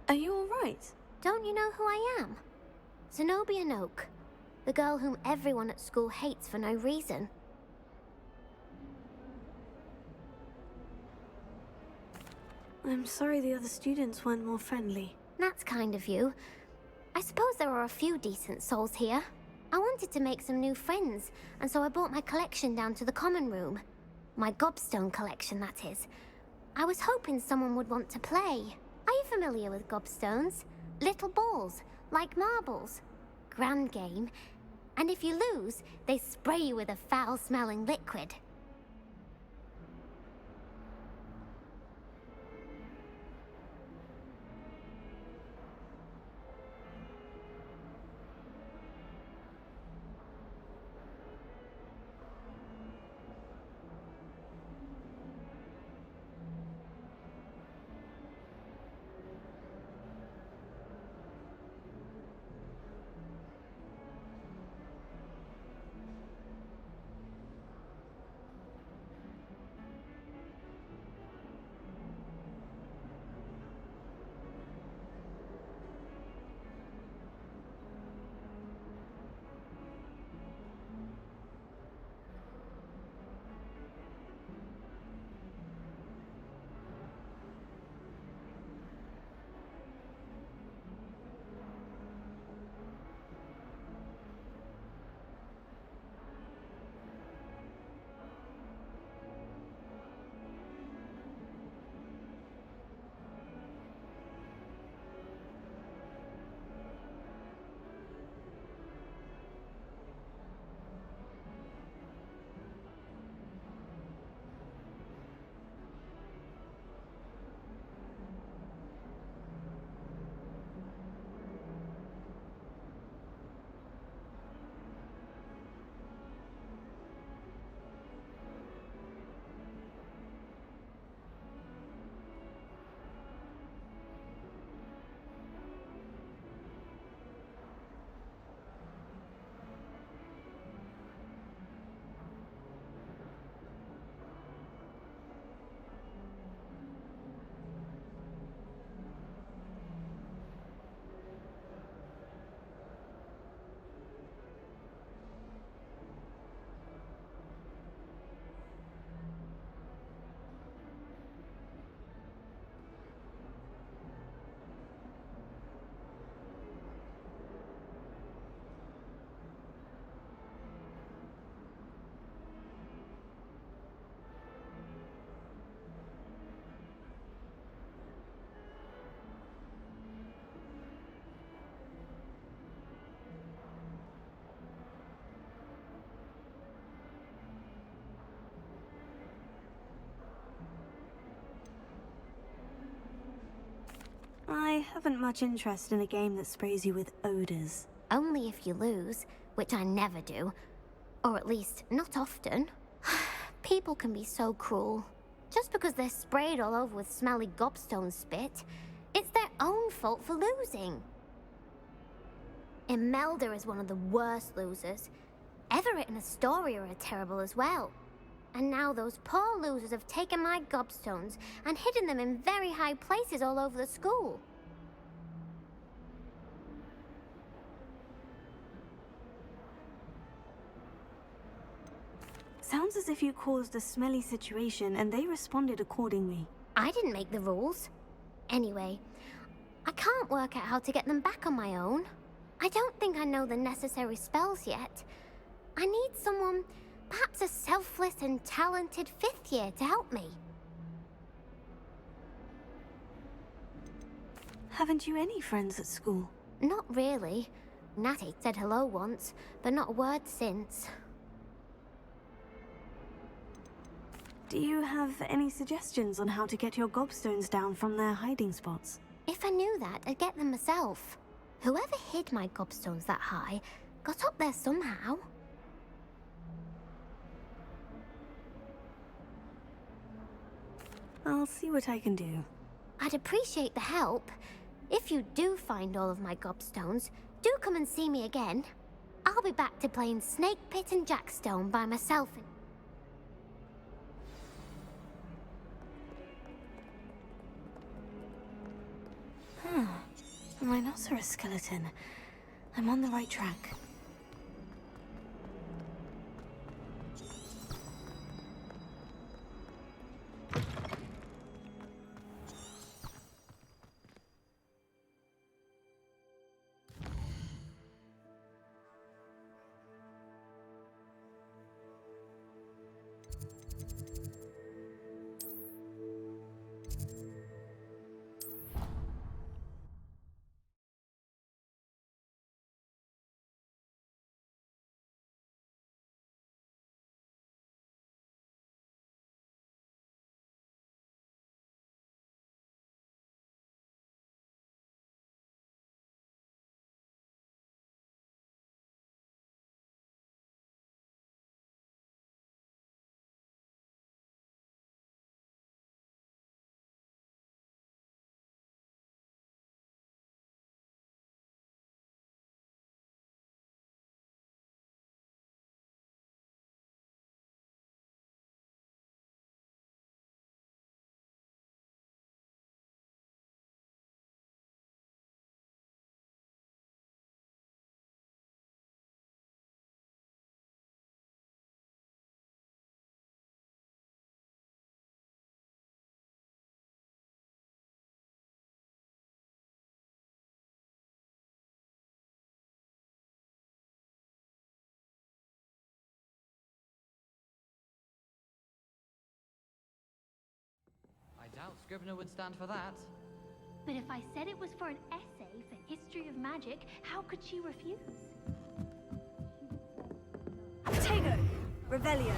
Are you all right? Don't you know who I am? Zenobia Noak, the girl whom everyone at school hates for no reason. I'm sorry the other students weren't more friendly. That's kind of you. I suppose there are a few decent souls here. I wanted to make some new friends, and so I brought my collection down to the common room. My gobstone collection, that is. I was hoping someone would want to play. Are you familiar with gobstones? Little balls, like marbles. Grand game. And if you lose, they spray you with a foul-smelling liquid. I haven't much interest in a game that sprays you with odors. Only if you lose, which I never do. Or at least, not often. People can be so cruel. Just because they're sprayed all over with smelly gobstone spit, it's their own fault for losing. Imelda is one of the worst losers. Everett and Astoria are terrible as well. And now those poor losers have taken my gobstones and hidden them in very high places all over the school. Sounds as if you caused a smelly situation and they responded accordingly. I didn't make the rules. Anyway, I can't work out how to get them back on my own. I don't think I know the necessary spells yet. I need someone, perhaps a selfless and talented 5th year to help me. Haven't you any friends at school? Not really. Natty said hello once, but not a word since. Do you have any suggestions on how to get your gobstones down from their hiding spots? If I knew that, I'd get them myself. Whoever hid my gobstones that high got up there somehow. I'll see what I can do. I'd appreciate the help. If you do find all of my gobstones, do come and see me again. I'll be back to playing Snake Pit and Jackstone by myself. A rhinoceros skeleton. I'm on the right track. I doubt Scribner would stand for that. But if I said it was for an essay for history of magic, how could she refuse? Tego! Revelio!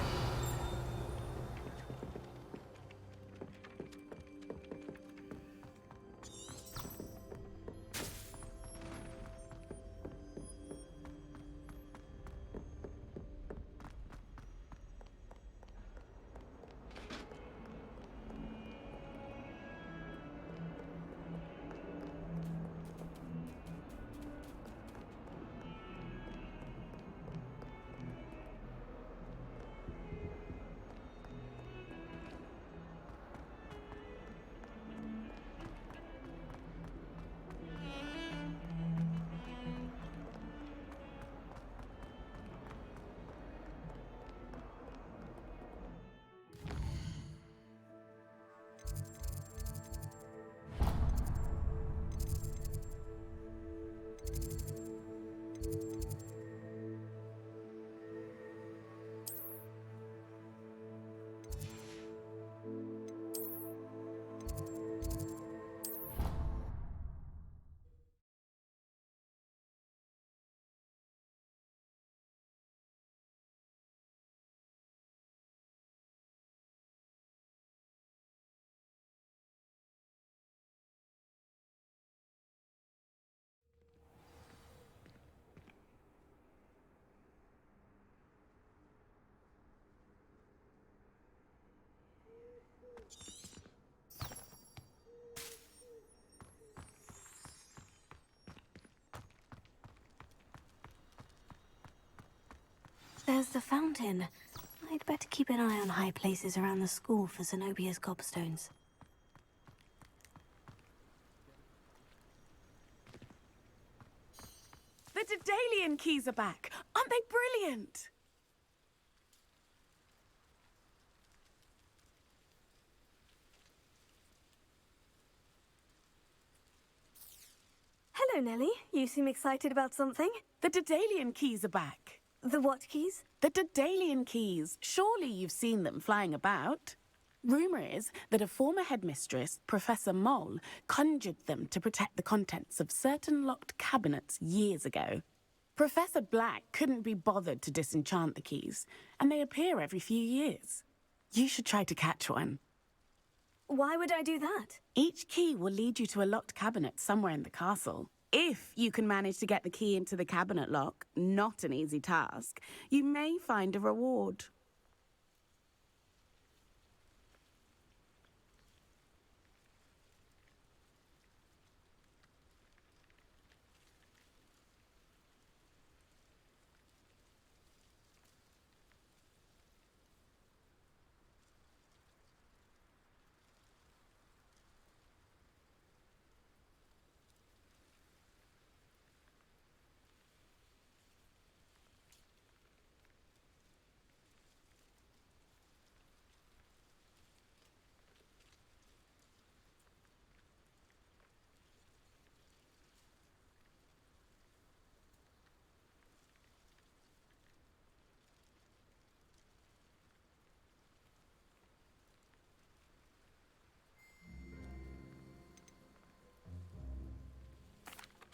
There's the fountain. I'd better keep an eye on high places around the school for Zenobia's gobstones. The Daedalian keys are back. Aren't they brilliant? Hello, Nellie. You seem excited about something. The Daedalian keys are back. The what keys? The Daedalian keys. Surely you've seen them flying about. Rumour is that a former headmistress, Professor Mole, conjured them to protect the contents of certain locked cabinets years ago. Professor Black couldn't be bothered to disenchant the keys, and they appear every few years. You should try to catch one. Why would I do that? Each key will lead you to a locked cabinet somewhere in the castle. If you can manage to get the key into the cabinet lock, not an easy task, you may find a reward.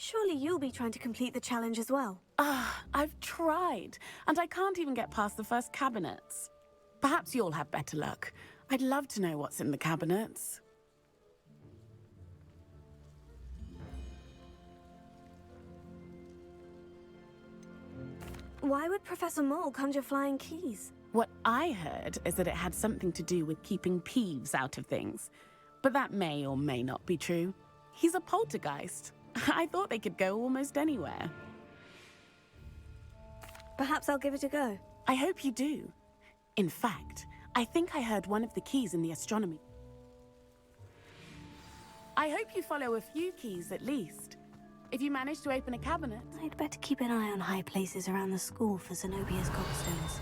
Surely you'll be trying to complete the challenge as well. I've tried, and I can't even get past the first cabinets. Perhaps you'll have better luck. I'd love to know what's in the cabinets. Why would Professor Mole conjure flying keys? What I heard is that it had something to do with keeping Peeves out of things. But that may or may not be true. He's a poltergeist. I thought they could go almost anywhere. Perhaps I'll give it a go. I hope you do. In fact, I think I heard one of the keys in the astronomy. I hope you follow a few keys at least. If you manage to open a cabinet... I'd better keep an eye on high places around the school for Zenobia's gobstones.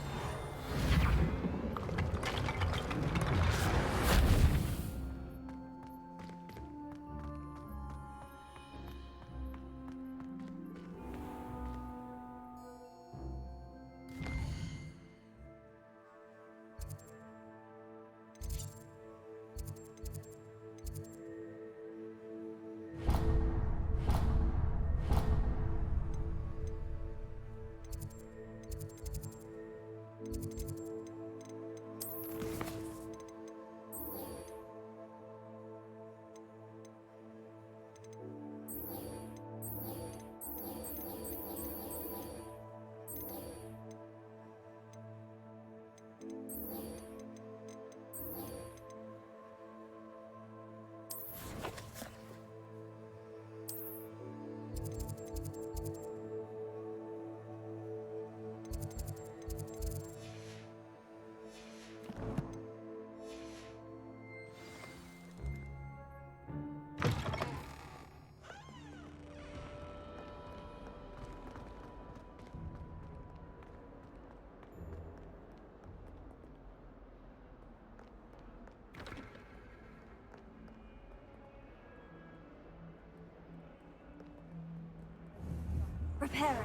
Reparo.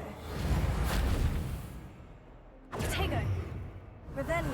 Tego. Revelio.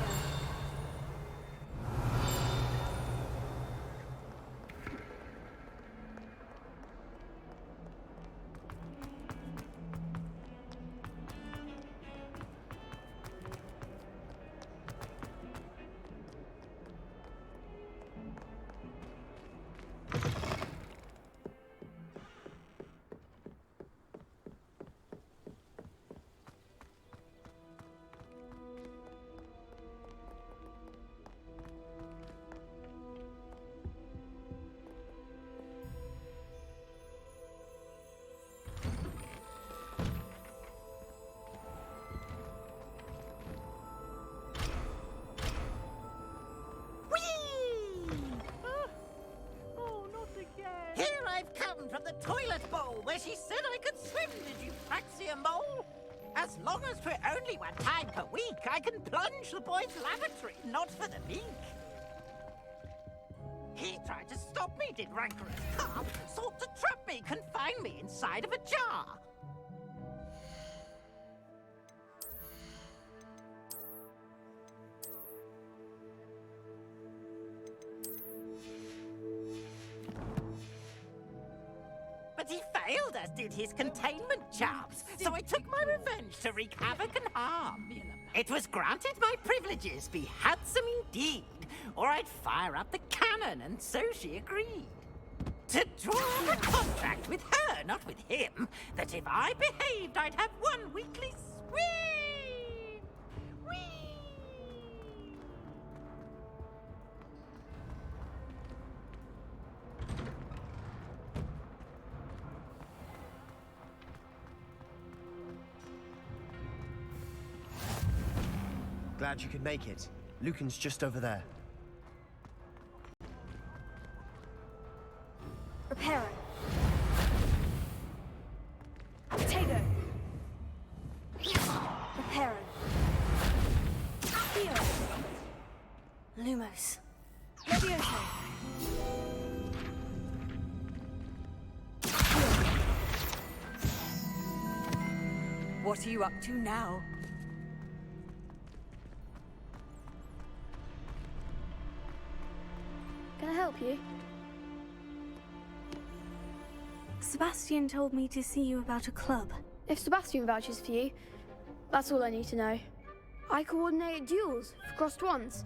where she said I could swim, did you, Praxia Mole? As long as for only 1 time per week, I can plunge the boy's lavatory, not for the meek. He tried to stop me, did rancorous carp, sought to trap me, confine me inside of a jar. But he failed, as did his containment charms, so I took my revenge to wreak havoc and harm. It was granted my privileges be handsome indeed, or I'd fire up the cannon, and so she agreed. To draw up a contract with her, not with him, that if I behaved, I'd have 1 weekly swim. Glad you could make it. Lucan's just over there. Reparo. Potato. Reparo. Theo. Lumos. Levioso. What are you up to now? Can I help you? Sebastian told me to see you about a club. If Sebastian vouches for you, that's all I need to know. I coordinate duels for crossed wands.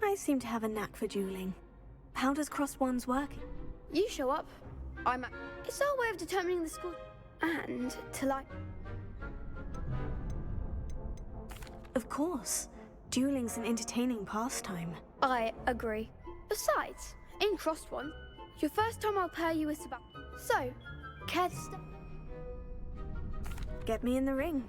I seem to have a knack for dueling. How does crossed wands work? You show up, it's our way of determining the score and to like... Of course. Dueling's an entertaining pastime. I agree. Besides, in crossed one, your first time I'll pair you with Sebastian. So, care to stay? Get me in the ring.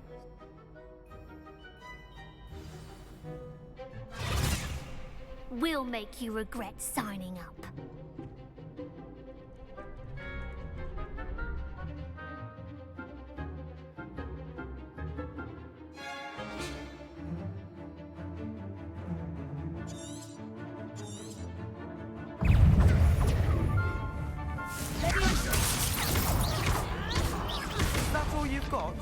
We'll make you regret signing up. That's all you've got?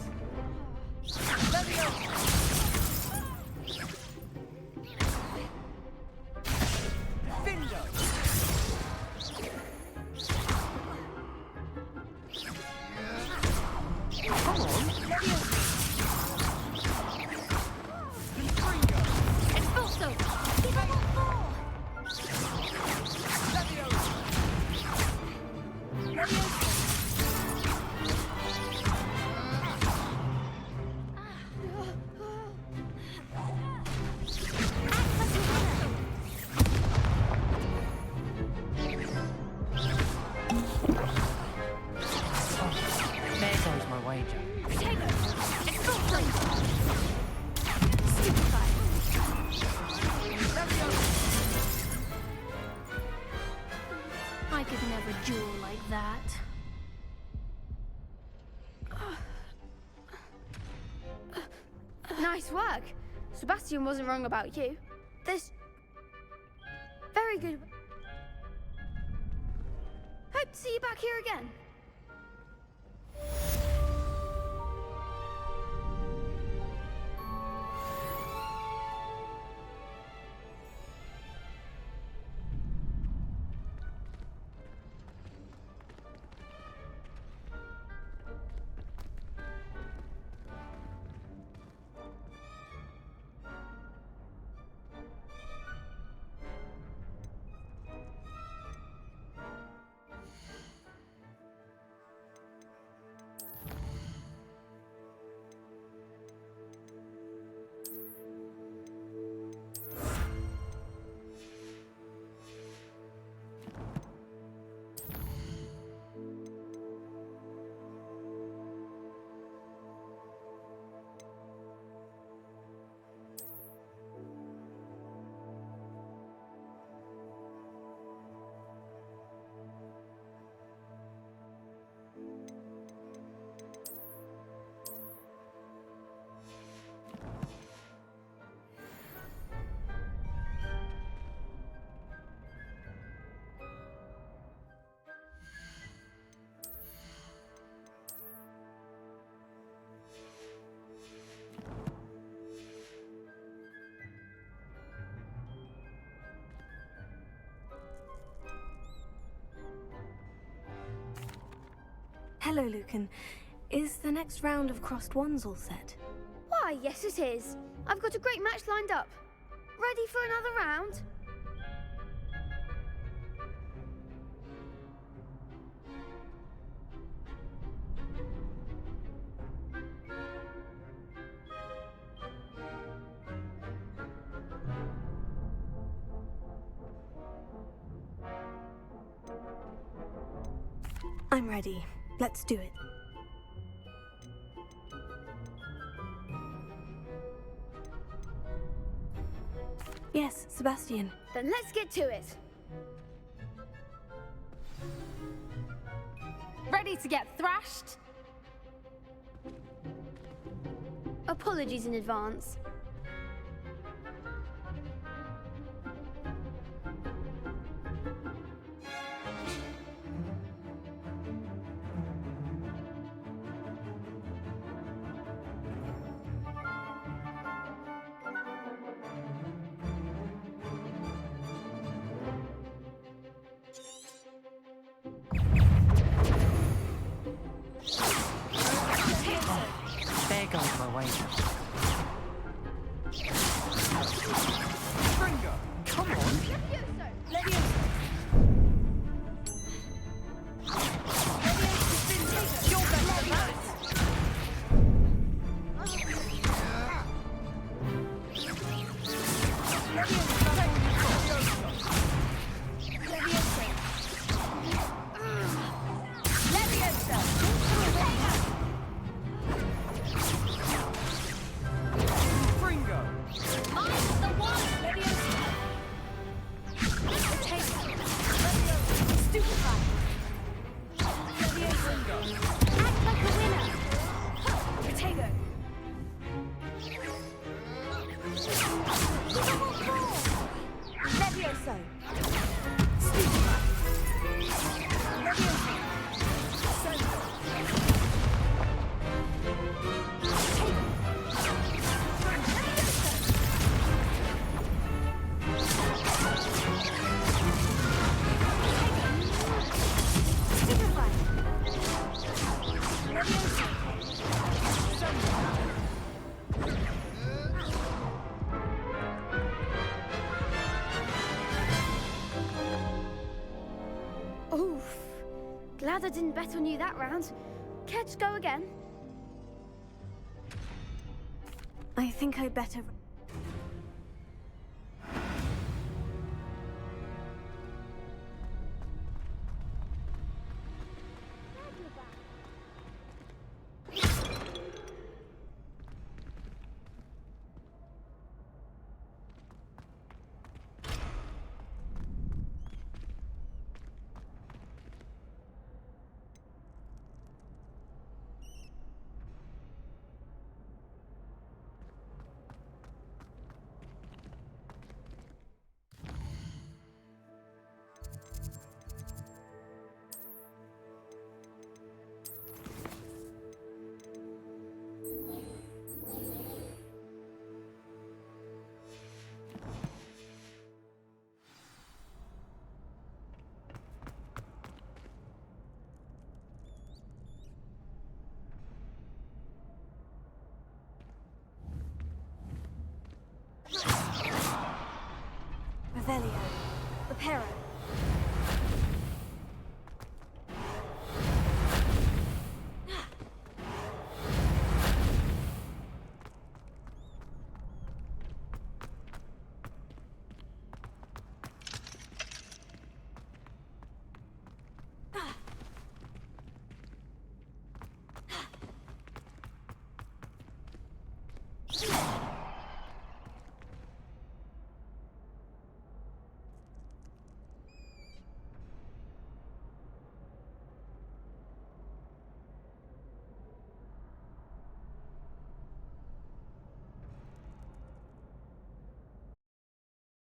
I could never duel like that. Nice work. Sebastian wasn't wrong about you. This... very good. Hope to see you back here again. Hello, Lucan. Is the next round of crossed wands all set? Why, yes it is. I've got a great match lined up. Ready for another round? I'm ready. Let's do it. Yes, Sebastian. Then let's get to it. Ready to get thrashed? Apologies in advance. There goes my wager. Fringo! Come on. Oof. Glad I didn't bet on you that round. Care to go again? I think I'd better...